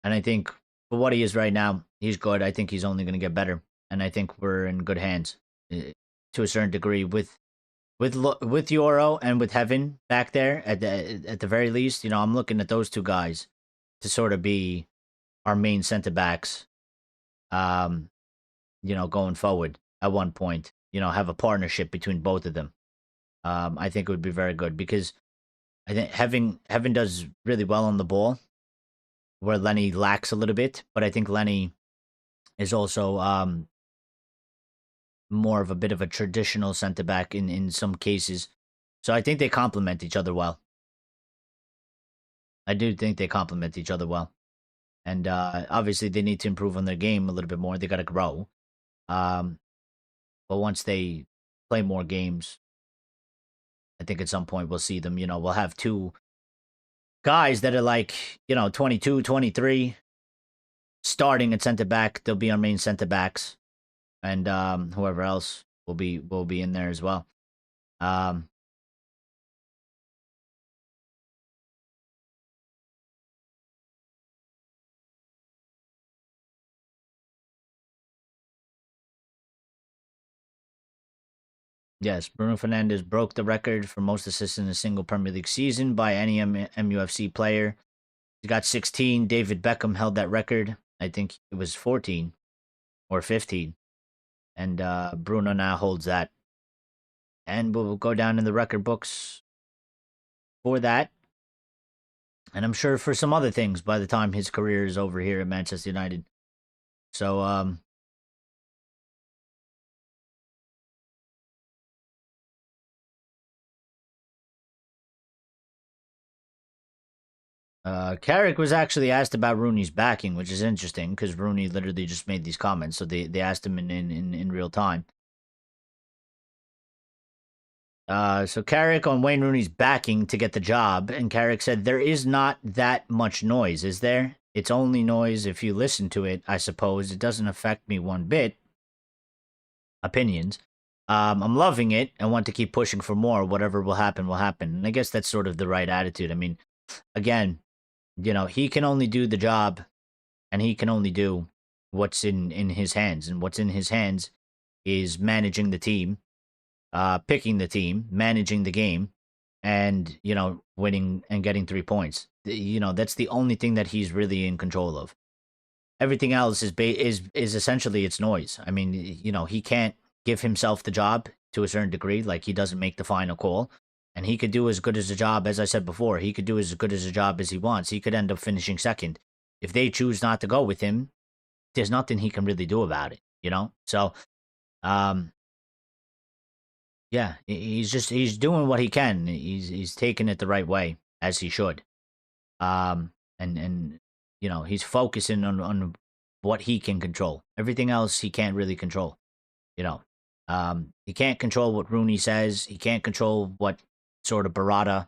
I think for what he is right now, he's good. I think he's only going to get better, and I think we're in good hands to a certain degree with Yoro and with Heaven back there at the very least. You know, I'm looking at those two guys to sort of be our main center backs. You know, going forward at one point, you know, have a partnership between both of them. I think it would be very good because I think Heaven does really well on the ball, where Lenny lacks a little bit. But I think Lenny is also more of a bit of a traditional center back in some cases. So I think they complement each other well. I do think they complement each other well. And obviously they need to improve on their game a little bit more. They got to grow. But once they play more games, I think at some point we'll see them, you know, we'll have two guys that are like, you know, 22, 23 starting at center back. They'll be our main center backs. And whoever else will be in there as well. Yes, Bruno Fernandes broke the record for most assists in a single Premier League season by any MUFC player. He got 16. David Beckham held that record. I think it was 14 or 15. And Bruno now holds that. And will go down in the record books for that. And I'm sure for some other things by the time his career is over here at Manchester United. So, Carrick was actually asked about Rooney's backing, which is interesting because Rooney literally just made these comments, so they asked him in real time. So Carrick on Wayne Rooney's backing to get the job, and Carrick said, "There is not that much noise, is there? It's only noise if you listen to it, I suppose. It doesn't affect me one bit. Opinions. I'm loving it and want to keep pushing for more. Whatever will happen, will happen." And I guess that's sort of the right attitude. I mean, again, he can only do the job, and he can only do what's in his hands, and what's in his hands is managing the team, picking the team, managing the game, and winning and getting 3 points. That's the only thing that he's really in control of. Everything else is essentially it's noise. I mean, he can't give himself the job to a certain degree. Like, he doesn't make the final call, and he could do as good as a job as I said before. He could do as good as a job as he wants. He could end up finishing second. If they choose not to go with him, there's nothing he can really do about it. So, um, yeah, he's doing what he can. He's taking it the right way, as he should. And he's focusing on what he can control. Everything else he can't really control. He can't control what Rooney says. He can't control what sort of Barada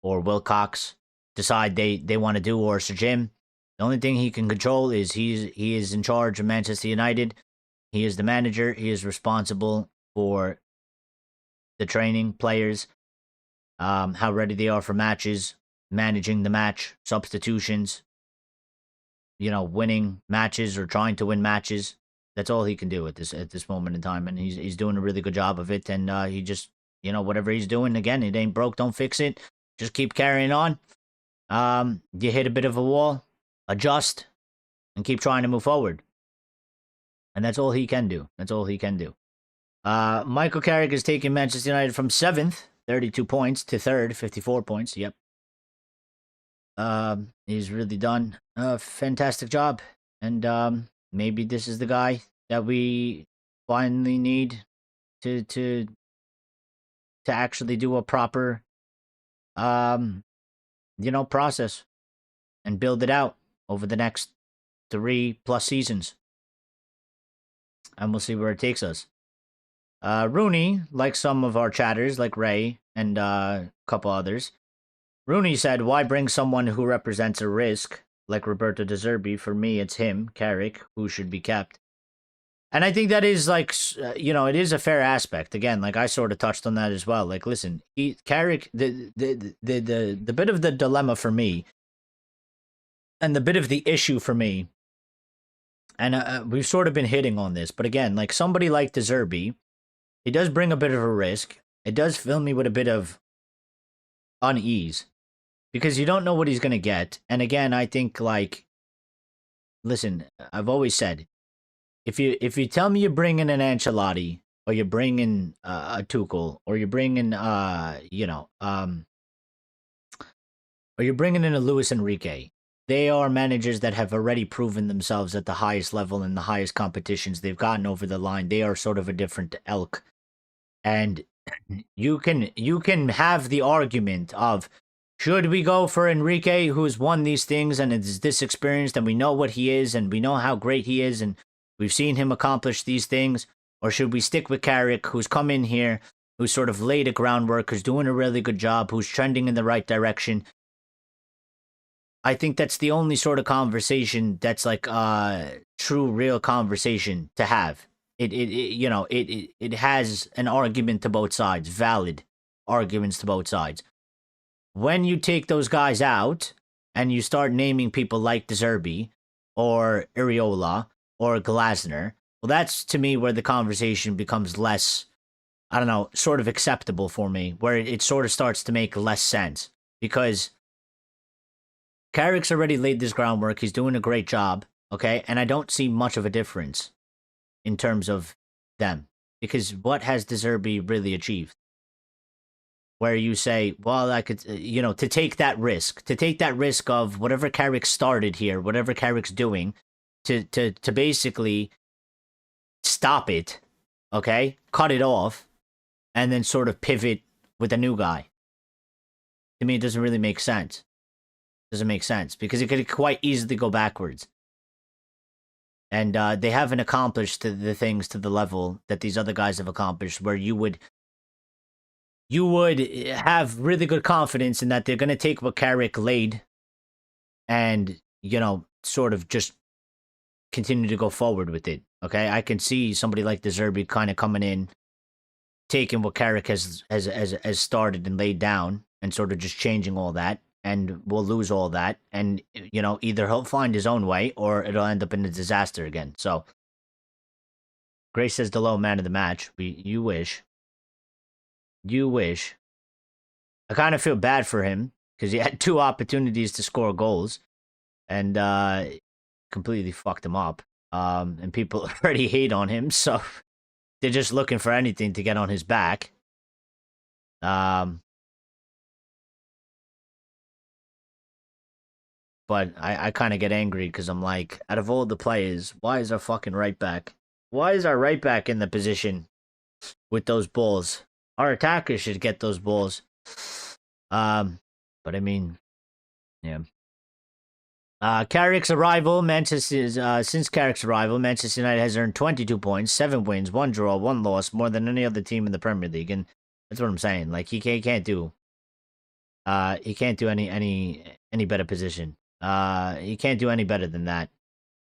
or Wilcox decide they want to do, or Sir Jim. The only thing he can control is he is in charge of Manchester United. He is the manager. He is responsible for the training players, how ready they are for matches, managing the match, substitutions, winning matches or trying to win matches. That's all he can do at this moment in time, and he's doing a really good job of it. And he just, whatever he's doing, again, it ain't broke, don't fix it. Just keep carrying on. You hit a bit of a wall, adjust, and keep trying to move forward. And that's all he can do. That's all he can do. Michael Carrick is taking Manchester United from 7th, 32 points, to 3rd, 54 points. Yep. He's really done a fantastic job. And maybe this is the guy that we finally need to actually do a proper process and build it out over the next 3+ seasons. And we'll see where it takes us. Rooney, like some of our chatters, like Ray and a couple others, Rooney said, "Why bring someone who represents a risk like Roberto De Zerbi? For me, it's him, Carrick, who should be kept." And I think that is it is a fair aspect. Again, like I sort of touched on that as well. Like, listen, Carrick, the bit of the dilemma for me, and the bit of the issue for me, and we've sort of been hitting on this, but again, like somebody like De Zerbi, it does bring a bit of a risk. It does fill me with a bit of unease because you don't know what he's going to get. And again, I think, like, listen, I've always said, if you tell me you bring in an Ancelotti, or you bring in a Tuchel, or you bring in or you're bringing in a Luis Enrique, they are managers that have already proven themselves at the highest level in the highest competitions. They've gotten over the line. They are sort of a different ilk. And you can have the argument of, should we go for Enrique, who's won these things and is this experienced, and we know what he is, and we know how great he is, and we've seen him accomplish these things? Or should we stick with Carrick, who's come in here, who's sort of laid a groundwork, who's doing a really good job, who's trending in the right direction? I think that's the only sort of conversation that's like true, real conversation to have. It has an argument to both sides, valid arguments to both sides. When you take those guys out and you start naming people like De Zerbi or Iriola or Glasner, well, that's to me where the conversation becomes less, I don't know, sort of acceptable for me, where it sort of starts to make less sense. Because Carrick's already laid this groundwork. He's doing a great job, okay? And I don't see much of a difference in terms of them. Because what has De Zerbi really achieved? Where you say, well, I could, to take that risk of whatever Carrick started here, whatever Carrick's doing, to basically stop it, okay? Cut it off, and then sort of pivot with a new guy. To me, it doesn't really make sense. Doesn't make sense because it could quite easily go backwards. And they haven't accomplished the things to the level that these other guys have accomplished, where you would have really good confidence in that they're going to take what Carrick laid and, sort of just continue to go forward with it. Okay, I can see somebody like the Zerbi kind of coming in, taking what Carrick has started and laid down, and sort of just changing all that, and we'll lose all that, and either he'll find his own way or it'll end up in a disaster again. So, Grace says the low man of the match. You wish. You wish. I kind of feel bad for him because he had 2 opportunities to score goals and completely fucked him up. And people already hate on him, so they're just looking for anything to get on his back. But I kind of get angry because I'm like, out of all the players, why is our fucking right back? Why is our right back in the position with those balls? Our attackers should get those balls. But I mean, yeah. Carrick's arrival, since Carrick's arrival, Manchester United has earned 22 points, 7 wins, 1 draw, 1 loss, more than any other team in the Premier League, and that's what I'm saying. Like he can't do any better position. He can't do any better than that.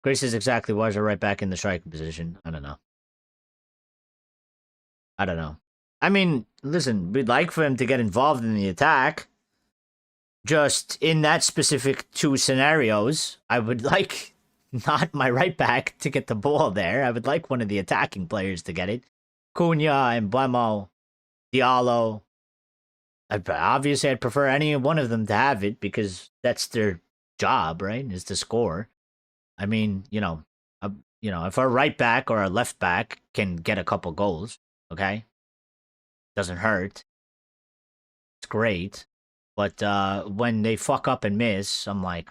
Grace is exactly why is our right back in the striking position. I don't know. I mean, listen, we'd like for him to get involved in the attack. Just in that specific 2 scenarios, I would like not my right back to get the ball there. I would like one of the attacking players to get it. Cunha and Buemo, Diallo. Obviously, I'd prefer any one of them to have it because that's their job, right? Is to score. I mean, if our right back or our left back can get a couple goals, okay, doesn't hurt. It's great. But when they fuck up and miss, I'm like,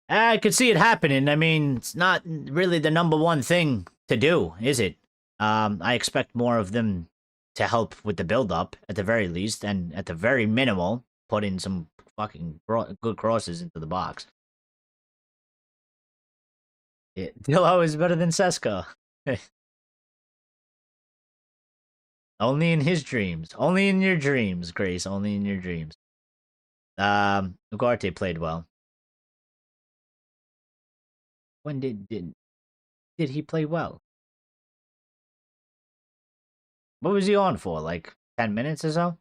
I could see it happening. I mean, it's not really the number one thing to do, is it? I expect more of them to help with the build-up, at the very least, and at the very minimal, put in some fucking good crosses into the box. Dillo is better than Sesko. Only in his dreams. Only in your dreams, Grace. Only in your dreams. Ugarte played well. When did he play well? What was he on for? Like 10 minutes or so?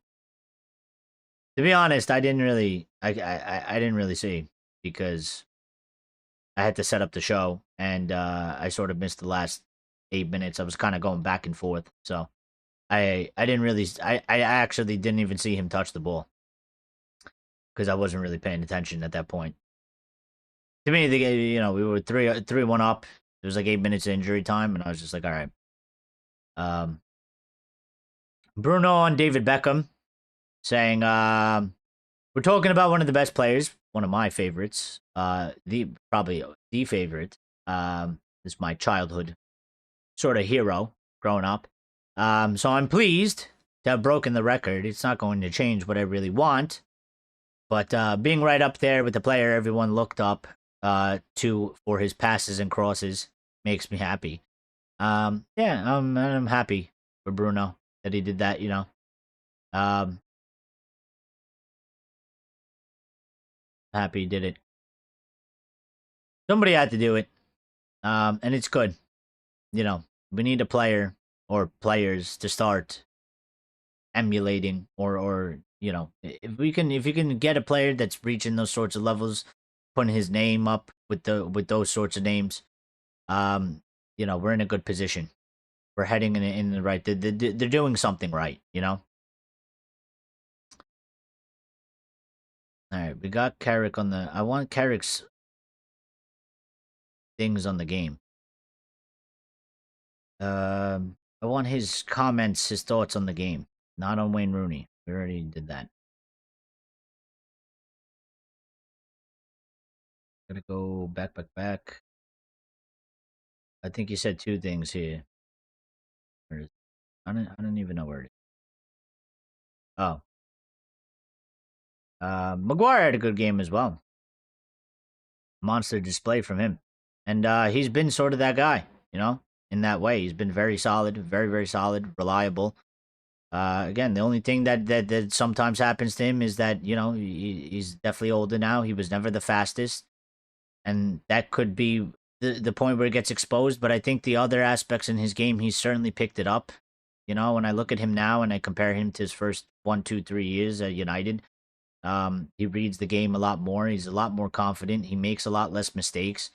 To be honest, I didn't really see because I had to set up the show and I sort of missed the last 8 minutes. I was kind of going back and forth, so I didn't really I actually didn't even see him touch the ball because I wasn't really paying attention at that point. To me, we were 3-1 up. It was like 8 minutes of injury time, and I was just like, all right. Bruno on David Beckham saying, we're talking about one of the best players, one of my favorites, probably the favorite. Is my childhood sort of hero growing up. So I'm pleased to have broken the record. It's not going to change what I really want, but being right up there with the player everyone looked up to for his passes and crosses makes me happy. I'm happy for Bruno that he did that. Happy he did it. Somebody had to do it, and it's good. We need a player or players to start emulating, or if you can get a player that's reaching those sorts of levels, putting his name up with those sorts of names, we're in a good position. We're heading in the right. They're doing something right. All right, we got Carrick on the. I want Carrick's things on the game. I want his comments, his thoughts on the game, not on Wayne Rooney. We already did that. Gotta go back. I think you said 2 things here. I don't even know where it is. Oh. Maguire had a good game as well. Monster display from him. And he's been sort of that guy, in that way. He's been very solid, very, very solid, reliable. Again, the only thing that sometimes happens to him is that, he's definitely older now. He was never the fastest. And that could be the point where it gets exposed. But I think the other aspects in his game, he's certainly picked it up. When I look at him now and I compare him to his first 1, 2, 3 years at United, he reads the game a lot more. He's a lot more confident. He makes a lot less mistakes.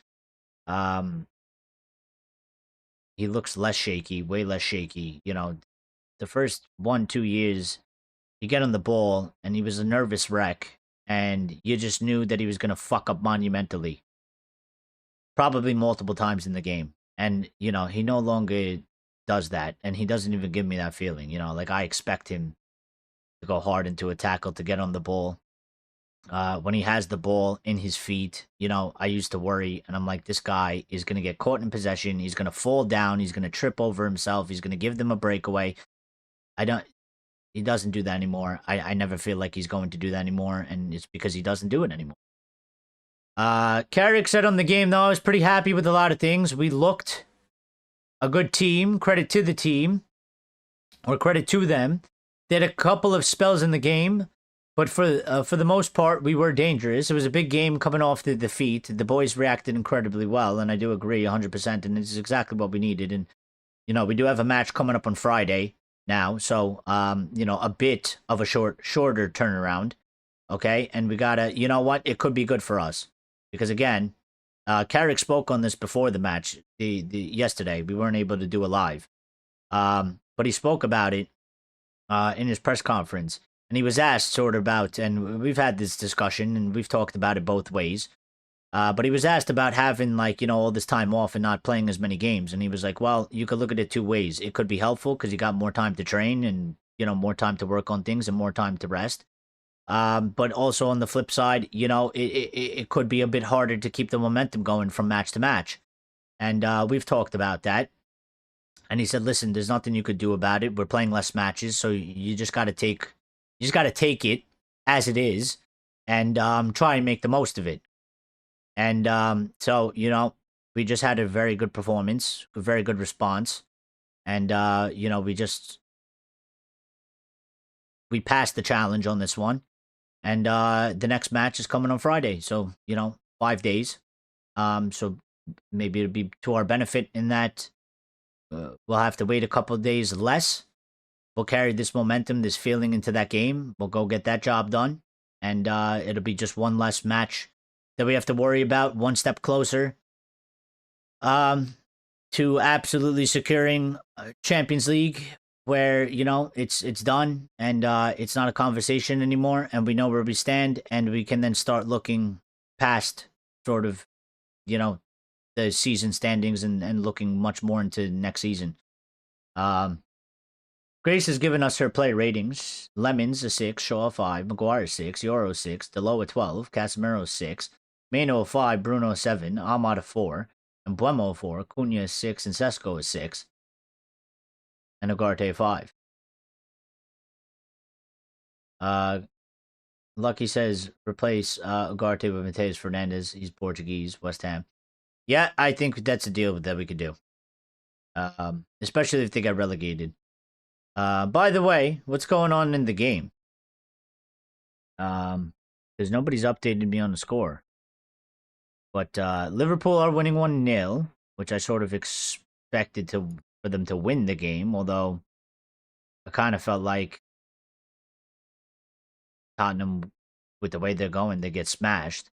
He looks less shaky, way less shaky. The first 1, 2 years, you get on the ball and he was a nervous wreck, and you just knew that he was going to fuck up monumentally, probably multiple times in the game. And, he no longer does that, and he doesn't even give me that feeling. Like, I expect him to go hard into a tackle, to get on the ball. When he has the ball in his feet, I used to worry, and I'm like, this guy is going to get caught in possession. He's going to fall down. He's going to trip over himself. He's going to give them a breakaway. He doesn't do that anymore. I never feel like he's going to do that anymore, and it's because he doesn't do it anymore. Carrick said on the game, though, I was pretty happy with a lot of things. We looked a good team. Credit to the team, or credit to them. They had a couple of spells in the game, but for the most part, we were dangerous. It was a big game coming off the defeat. The boys reacted incredibly well, and I do agree 100%, and it's exactly what we needed. And, we do have a match coming up on Friday now, so, a bit of a shorter turnaround, okay? And we gotta, you know what? It could be good for us. Because, again, Carrick spoke on this before the match, yesterday. We weren't able to do a live. But he spoke about it in his press conference. And he was asked sort of about, and we've had this discussion, and we've talked about it both ways. But he was asked about having, all this time off and not playing as many games. And he was like, well, you could look at it two ways. It could be helpful because you got more time to train and, more time to work on things and more time to rest. But also on the flip side, it could be a bit harder to keep the momentum going from match to match. And we've talked about that. And he said, listen, there's nothing you could do about it. We're playing less matches, so you just got to take it as it is and try and make the most of it. And so, we just had a very good performance, a very good response. And, we passed the challenge on this one. And the next match is coming on Friday. So, 5 days. So maybe it'll be to our benefit in that we'll have to wait a couple of days less. We'll carry this momentum, this feeling into that game. We'll go get that job done. And it'll be just one less match that we have to worry about, one step closer to absolutely securing Champions League, where, it's done and it's not a conversation anymore, and we know where we stand, and we can then start looking past sort of, the season standings and looking much more into next season. Grace has given us her play ratings. Lemons a 6, Shaw a 5, Maguire 6, Euro 6, Delo a 12, Casemiro 6, Mano a 5, Bruno a 7, Ahmad a 4, and Buemo a 4, Cunha a 6, and Sesko a 6, and Ugarte a 5. Lucky says replace Ugarte with Mateus Fernandes. He's Portuguese, West Ham. Yeah, I think that's a deal that we could do. Especially if they get relegated. By the way, what's going on in the game? Because nobody's updated me on the score. But Liverpool are winning 1-0, which I sort of expected for them to win the game, although I kind of felt like Tottenham, with the way they're going, they get smashed.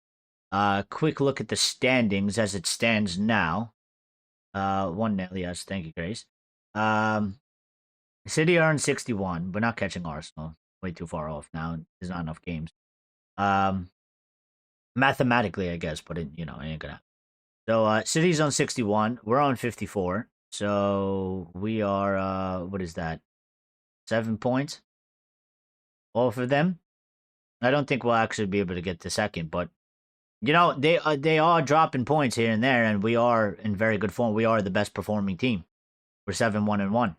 Quick look at the standings as it stands now. 1-0, yes, thank you, Grace. City are on 61. We're not catching Arsenal. Way too far off now. There's not enough games. Mathematically, I guess, but it ain't gonna happen. So City's on 61. We're on 54. So we are what is that? 7 points off of them. I don't think we'll actually be able to get to second, but they are dropping points here and there, and we are in very good form. We are the best performing team. We're 7-1-1.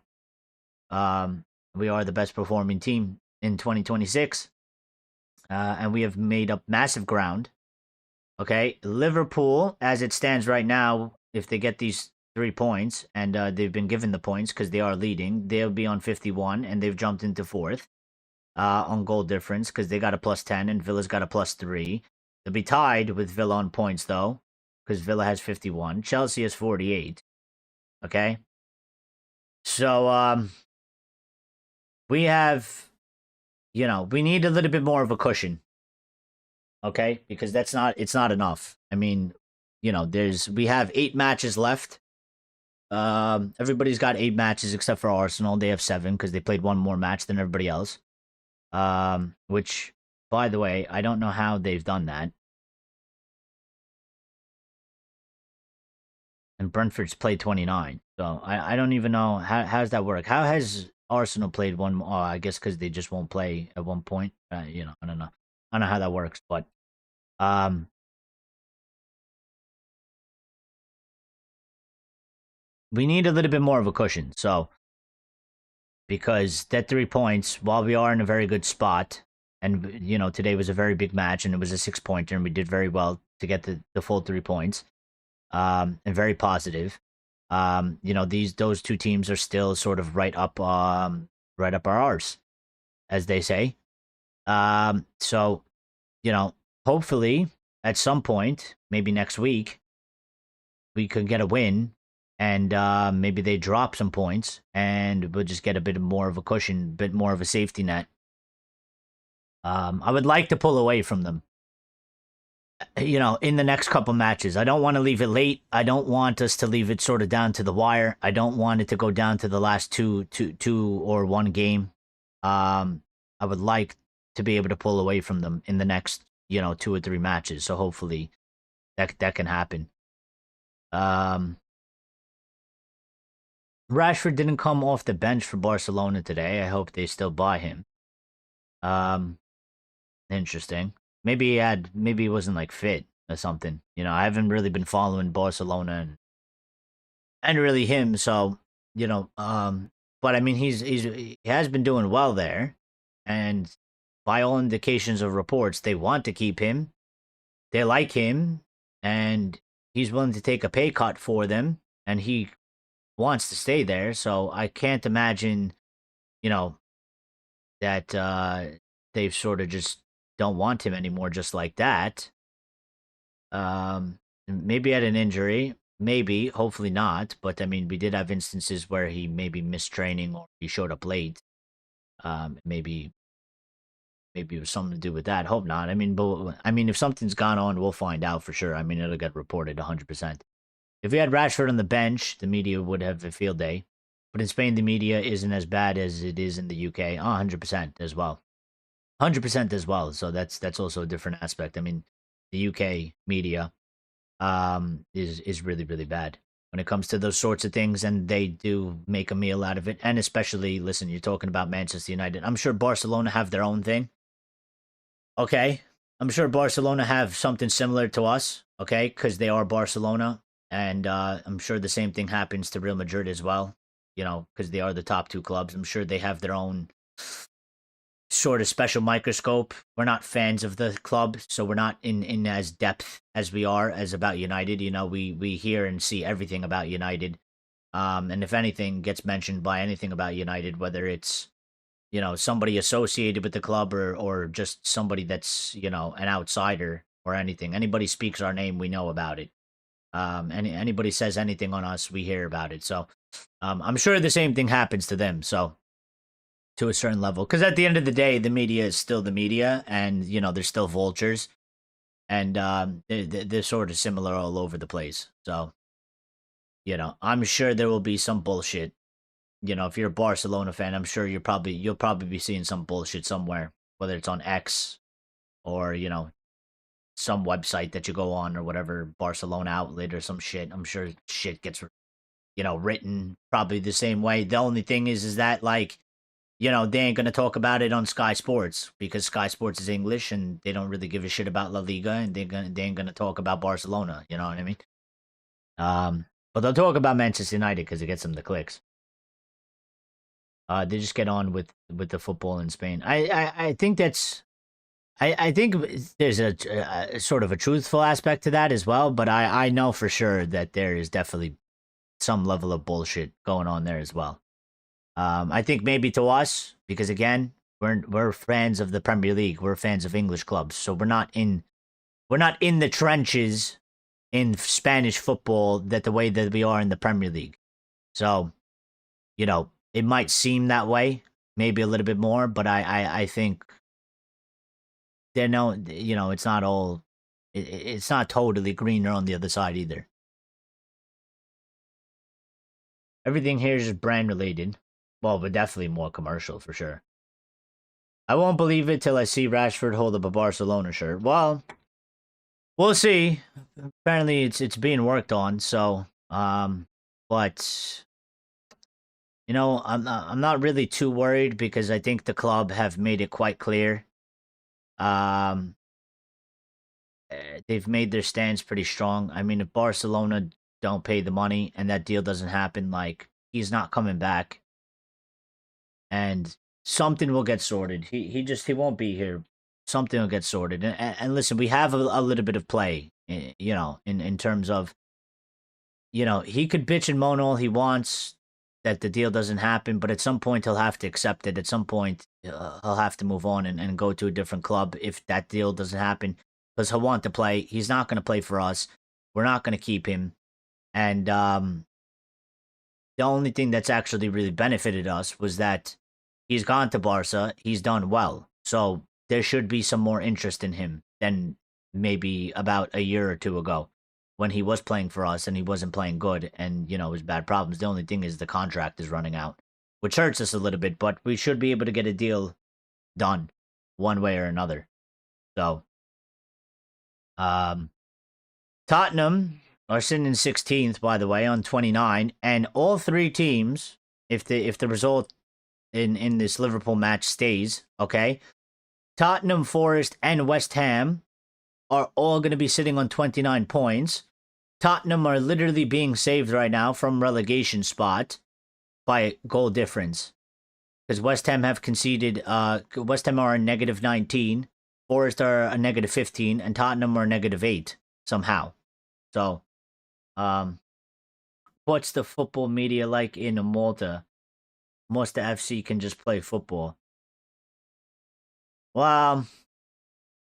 We are the best performing team in 2026. and we have made up massive ground. Okay, Liverpool, as it stands right now, if they get these 3 points, and they've been given the points because they are leading, they'll be on 51, and they've jumped into fourth on goal difference because they got a +10 and Villa's got a +3. They'll be tied with Villa on points though, because Villa has 51. Chelsea has 48. Okay, so we have, we need a little bit more of a cushion. Okay, because it's not enough. I mean, we have 8 matches left. Everybody's got 8 matches except for Arsenal. They have 7 because they played one more match than everybody else. Which, by the way, I don't know how they've done that. And Brentford's played 29, so I don't even know how does that work. How has Arsenal played one? Oh, I guess because they just won't play at one point. I don't know. I don't know how that works, but um, we need a little bit more of a cushion. So because that 3 points, while we are in a very good spot, and today was a very big match, and it was a 6-pointer, and we did very well to get the full 3 points, and very positive. Those two teams are still sort of right up our arse, as they say. So hopefully at some point, maybe next week, we could get a win, and maybe they drop some points, and we'll just get a bit more of a cushion, a bit more of a safety net. I would like to pull away from them, in the next couple matches. I don't want to leave it late. I don't want us to leave it sort of down to the wire. I don't want it to go down to the last two or one game. I would like to be able to pull away from them in the next, 2 or 3 matches. So hopefully that can happen. Rashford didn't come off the bench for Barcelona today. I hope they still buy him. Interesting. Maybe he wasn't like fit or something. I haven't really been following Barcelona and really him. So, but I mean, he has been doing well there, and by all indications of reports, they want to keep him. They like him, and he's willing to take a pay cut for them, and he wants to stay there. So I can't imagine, that they've sort of just don't want him anymore just like that. Maybe had an injury, maybe, hopefully not. But I mean, we did have instances where he maybe missed training or he showed up late. Maybe it was something to do with that. Hope not. I mean, if something's gone on, we'll find out for sure. I mean, it'll get reported 100%. If we had Rashford on the bench, the media would have a field day. But in Spain, the media isn't as bad as it is in the UK. 100% as well. 100% as well. So that's also a different aspect. I mean, the UK media is really, really bad when it comes to those sorts of things, and they do make a meal out of it. And especially, listen, you're talking about Manchester United. I'm sure Barcelona have their own thing. Okay. I'm sure Barcelona have something similar to us, okay, because they are Barcelona. And I'm sure the same thing happens to Real Madrid as well, because they are the top 2 clubs. I'm sure they have their own sort of special microscope. We're not fans of the club, so we're not in as depth as we are as about United. We hear and see everything about United. And if anything gets mentioned by anything about United, whether it's somebody associated with the club or just somebody that's an outsider or anything, anybody speaks our name, we know about it. Anybody says anything on us, we hear about it. So I'm sure the same thing happens to them. So to a certain level, because at the end of the day, the media is still the media, and they're still vultures, and they're sort of similar all over the place. So I'm sure there will be some bullshit. If you're a Barcelona fan, I'm sure you'll probably be seeing some bullshit somewhere, whether it's on X or some website that you go on or whatever, Barcelona outlet or some shit. I'm sure shit gets written probably the same way. The only thing is that like they ain't gonna talk about it on Sky Sports because Sky Sports is English and they don't really give a shit about La Liga, and they ain't gonna talk about Barcelona. You know what I mean? But they'll talk about Manchester United because it gets them the clicks. They just get on with the football in Spain. I think that's I think there's a sort of a truthful aspect to that as well, but I know for sure that there is definitely some level of bullshit going on there as well. I think maybe to us, because again, we're fans of the Premier League, we're fans of English clubs, so we're not in the trenches in Spanish football that the way that we are in the Premier League. So, it might seem that way, maybe a little bit more, but I think they're no, it's not all, it's not totally greener on the other side either. Everything here is just brand related. Well, but definitely more commercial for sure. I won't believe it till I see Rashford hold up a Barcelona shirt. Well, we'll see. Apparently, it's being worked on. So, but I'm not really too worried because I think the club have made it quite clear. They've made their stance pretty strong. I mean, if Barcelona don't pay the money and that deal doesn't happen, like he's not coming back, and something will get sorted. He won't be here. Something will get sorted. And listen, we have a little bit of play, in terms of, he could bitch and moan all he wants that the deal doesn't happen, but at some point he'll have to accept it. At some point he'll have to move on and go to a different club if that deal doesn't happen, because he'll want to play. He's not going to play for us. We're not going to keep him. And the only thing that's actually really benefited us was that he's gone to Barca. He's done well. So there should be some more interest in him than maybe about a year or two ago when he was playing for us and he wasn't playing good and, it was bad problems. The only thing is the contract is running out, which hurts us a little bit, but we should be able to get a deal done one way or another. So, Tottenham are sitting in 16th, by the way, on 29, and all three teams, if the result in this Liverpool match stays, okay, Tottenham, Forest, and West Ham are all going to be sitting on 29 points. Tottenham are literally being saved right now from relegation spot by goal difference, because West Ham have conceded. West Ham are a negative 19, Forest are a negative 15, and Tottenham are negative 8 somehow. So, what's the football media like in Malta? Malta FC can just play football. Well,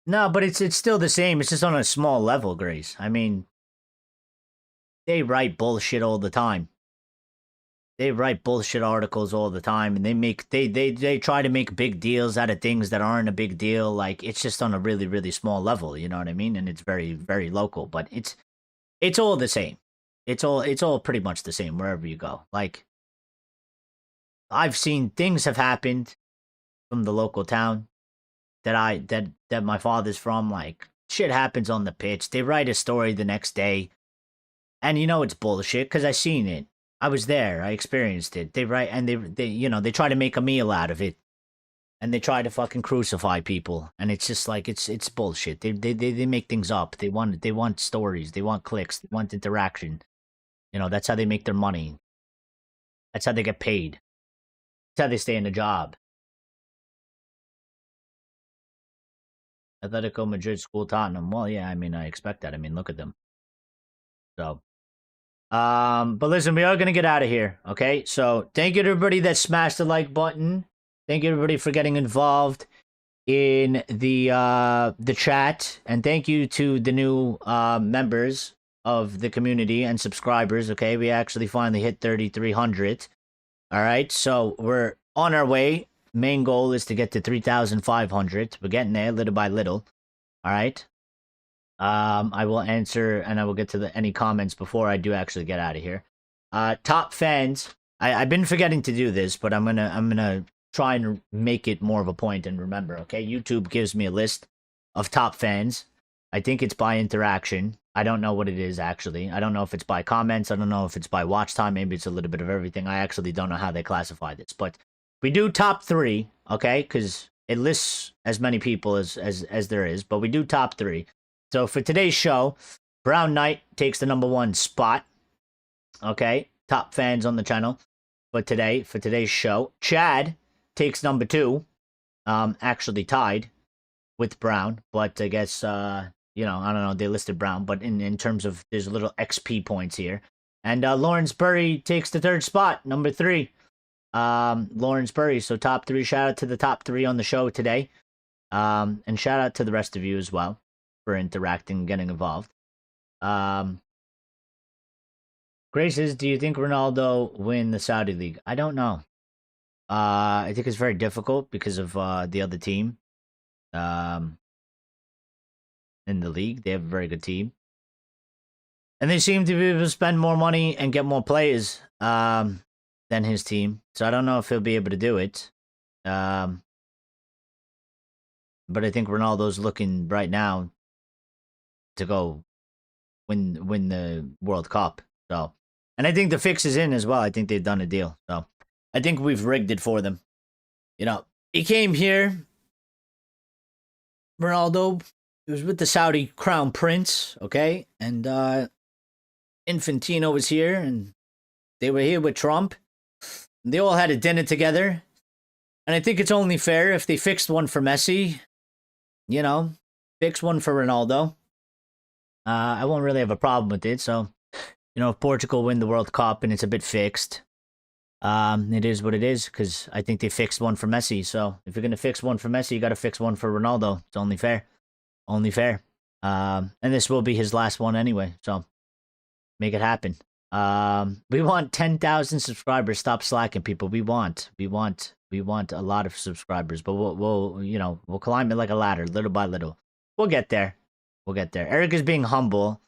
no, but it's still the same. It's just on a small level, Grace. I mean, they write bullshit all the time. They write bullshit articles all the time, and they try to make big deals out of things that aren't a big deal. Like, it's just on a really, really small level, you know what I mean? And it's very, very local, but it's all the same. It's all pretty much the same wherever you go. Like, I've seen things have happened from the local town that my father's from. Like, shit happens on the pitch. They write a story the next day, and it's bullshit because I seen it. I was there. I experienced it. They write and they try to make a meal out of it, and they try to fucking crucify people, and it's just like it's bullshit. They make things up. They want stories. They want clicks. They want interaction. That's how they make their money. That's how they get paid. That's how they stay in a job. Atletico Madrid school Tottenham. Well, yeah, I mean, I expect that. I mean, look at them. So, but listen, we are going to get out of here, okay? So, thank you to everybody that smashed the like button. Thank you everybody for getting involved in the chat, and thank you to the new members of the community and subscribers, okay? We actually finally hit 3,300. All right? So, we're on our way. Main goal is to get to 3,500. We're getting there little by little. All right. I will answer and I will get to any comments before I do actually get out of here. Top fans. I've been forgetting to do this, but I'm gonna try and make it more of a point and remember. Okay, YouTube gives me a list of top fans. I think it's by interaction. I don't know what it is actually. I don't know if it's by comments. I don't know if it's by watch time. Maybe it's a little bit of everything. I actually don't know how they classify this, but we do top 3, okay? Because it lists as many people as there is, but we do top 3. So for today's show, Brown Knight takes the #1 spot, okay? Top fans on the channel for today's show. Chad takes #2, actually tied with Brown, but I guess you know, I don't know, they listed Brown, but in terms of there's little XP points here. And Lawrence Burry takes the 3rd spot, number 3. Lawrence Burry, so top 3. Shout out to the top 3 on the show today. And shout out to the rest of you as well for interacting and getting involved. Graces, do you think Ronaldo win the Saudi League? I don't know. I think it's very difficult because of the other team. In the league, they have a very good team, and they seem to be able to spend more money and get more players than his team. So I don't know if he'll be able to do it. But I think Ronaldo's looking right now to go win the World Cup. So, and I think the fix is in as well. I think they've done a deal. So I think we've rigged it for them. You know, he came here. Ronaldo, he was with the Saudi Crown Prince, okay? And Infantino was here, and they were here with Trump. They all had a dinner together. And I think it's only fair if they fixed one for Messi, you know, fix one for Ronaldo. I won't really have a problem with it. So, you know, if Portugal win the World Cup and it's a bit fixed, it is what it is, because I think they fixed one for Messi. So if you're going to fix one for Messi, you got to fix one for Ronaldo. It's only fair. Only fair. And this will be his last one anyway. So make it happen. We want 10,000 subscribers. Stop slacking, people. We want a lot of subscribers, but we'll climb it like a ladder, little by little. We'll get there. Eric is being humble.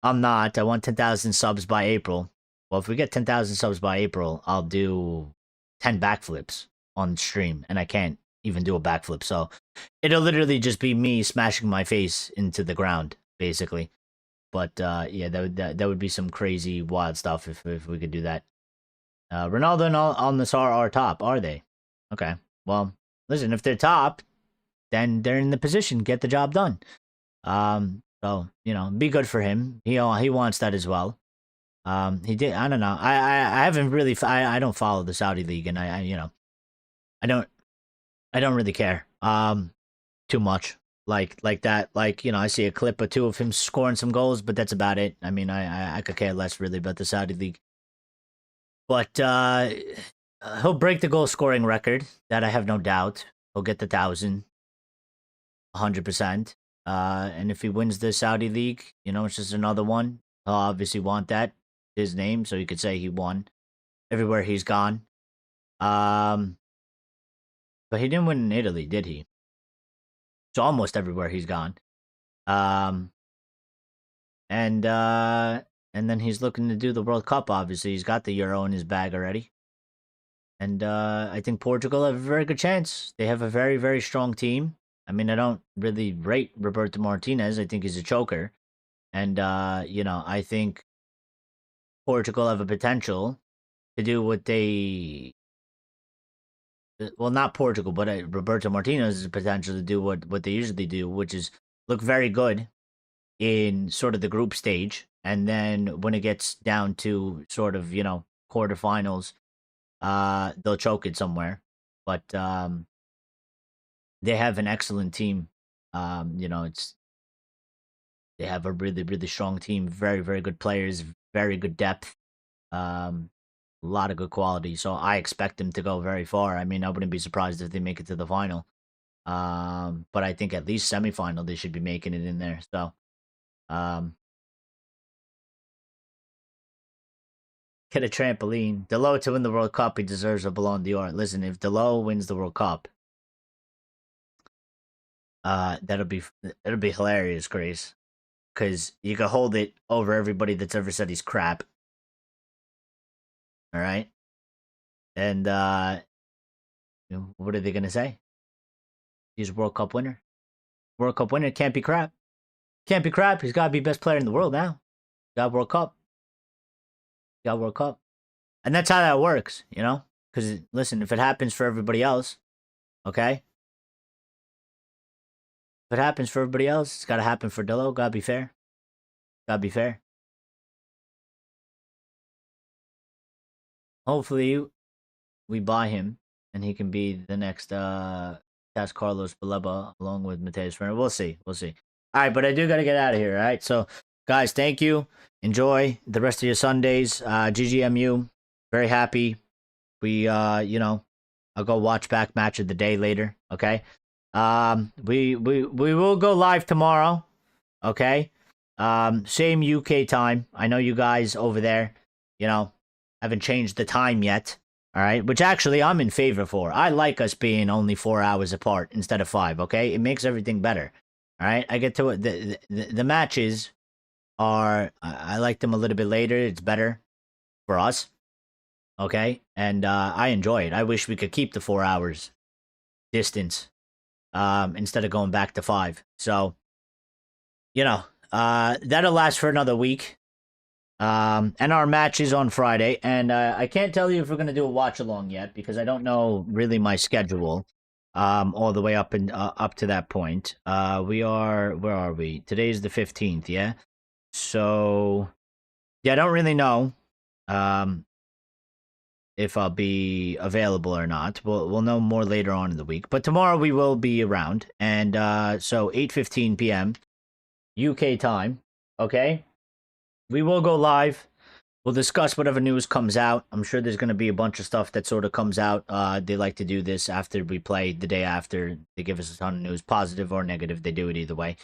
I'm not. I want 10,000 subs by April. Well, if we get 10,000 subs by April, I'll do 10 backflips on stream, and I can't even do a backflip. So it'll literally just be me smashing my face into the ground, basically. But yeah, that would be some crazy, wild stuff if we could do that. Ronaldo and Al Nassr are top, are they? Okay. Well, listen, if they're top, then they're in the position. Get the job done. So, you know, be good for him. He wants that as well. He did. I don't know. I haven't really. I don't follow the Saudi league, and I you know, I don't really care. Too much. Like that. Like, you know, I see a clip or two of him scoring some goals, but that's about it. I mean, I could care less really about the Saudi league. But he'll break the goal scoring record. That I have no doubt. He'll get the 1,000. 100%. And if he wins the Saudi league, you know, it's just another one. He'll obviously want that, his name, so he could say he won everywhere he's gone. But he didn't win in Italy, did he? So almost everywhere he's gone. And then he's looking to do the World Cup, obviously. He's got the Euro in his bag already. And I think Portugal have a very good chance. They have a very, very strong team. I mean, I don't really rate Roberto Martinez. I think he's a choker. And, you know, I think Portugal have a potential to do what they... Well, not Portugal, but Roberto Martinez has a potential to do what they usually do, which is look very good in sort of the group stage. And then when it gets down to sort of, you know, quarterfinals, they'll choke it somewhere. But they have an excellent team. You know, they have a really, really strong team. Very, very good players. Very good depth. A lot of good quality. So I expect them to go very far. I mean, I wouldn't be surprised if they make it to the final. But I think at least semifinal they should be making it in there. So, get a trampoline. Delo to win the World Cup, he deserves a Ballon d'Or. Listen, if Delo wins the World Cup, it'll be hilarious, Grace, because you can hold it over everybody that's ever said he's crap. All right, and what are they gonna say? He's a World Cup winner. World Cup winner can't be crap. Can't be crap. He's got to be best player in the world now. Got World Cup. Got World Cup, and that's how that works, you know. Because listen, if it happens for everybody else, okay. If it happens for everybody else, it's got to happen for Delo. Got to be fair. Got to be fair. Hopefully, we buy him, and he can be the next That's Carlos Baleba along with Mateus Ferrer. We'll see. We'll see. All right, but I do got to get out of here. All right. So, guys, thank you. Enjoy the rest of your Sundays. GGMU. Very happy. We, I'll go watch back match of the day later. Okay. We will go live tomorrow. Okay. Same UK time. I know you guys over there, haven't changed the time yet. All right, which actually I'm in favor for. I like us being only 4 hours apart instead of 5. Okay, it makes everything better. All right, I get to it. The matches are I like them a little bit later. It's better for us. Okay, and I enjoy it. I wish we could keep the 4 hours distance instead of going back to 5. So, that'll last for another week. And our match is on Friday, and I can't tell you if we're gonna do a watch along yet because I don't know really my schedule, all the way up to that point. Where are we? Today's the 15th, yeah. So, yeah, I don't really know, if I'll be available or not. We'll know more later on in the week, but tomorrow we will be around, and so 8:15 p.m. UK time, okay. We will go live. We'll discuss whatever news comes out. I'm sure there's going to be a bunch of stuff that sort of comes out. They like to do this after we play, the day after. They give us a ton of news, positive or negative. They do it either way.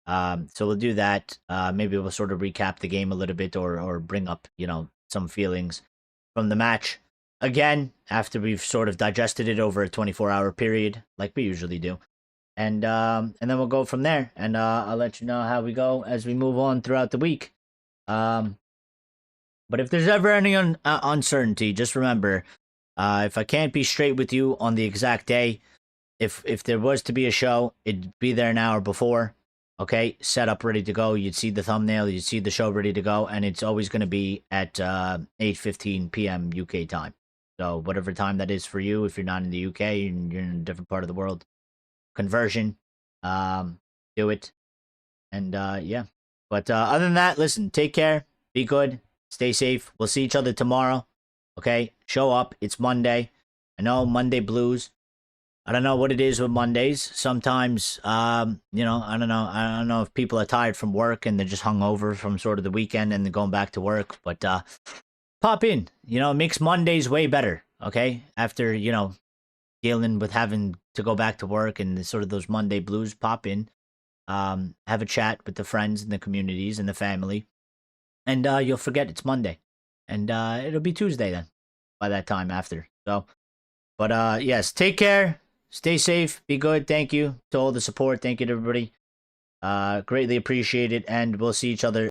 So we'll do that. Maybe we'll sort of recap the game a little bit or bring up, some feelings from the match again after we've sort of digested it over a 24-hour period like we usually do. And then we'll go from there. And I'll let you know how we go as we move on throughout the week. But if there's ever any uncertainty, just remember, if I can't be straight with you on the exact day, if there was to be a show, it'd be there an hour before. Okay, set up, ready to go. You'd see the thumbnail, you'd see the show ready to go, and it's always going to be at 8:15 p.m. UK time. So whatever time that is for you, if you're not in the UK and you're in a different part of the world, conversion, do it, and yeah. But other than that, listen, take care, be good, stay safe. We'll see each other tomorrow. Okay? Show up. It's Monday. I know, Monday blues. I don't know what it is with Mondays. Sometimes, I don't know. I don't know if people are tired from work and they're just hungover from sort of the weekend and they're going back to work. But pop in. It makes Mondays way better. Okay? After, dealing with having to go back to work and sort of those Monday blues, pop in. Have a chat with the friends and the communities and the family, and you'll forget it's Monday, and it'll be Tuesday then by that time after. So, but yes, take care, stay safe, be good. Thank you to all the support. Thank you to everybody. Greatly appreciate it, and we'll see each other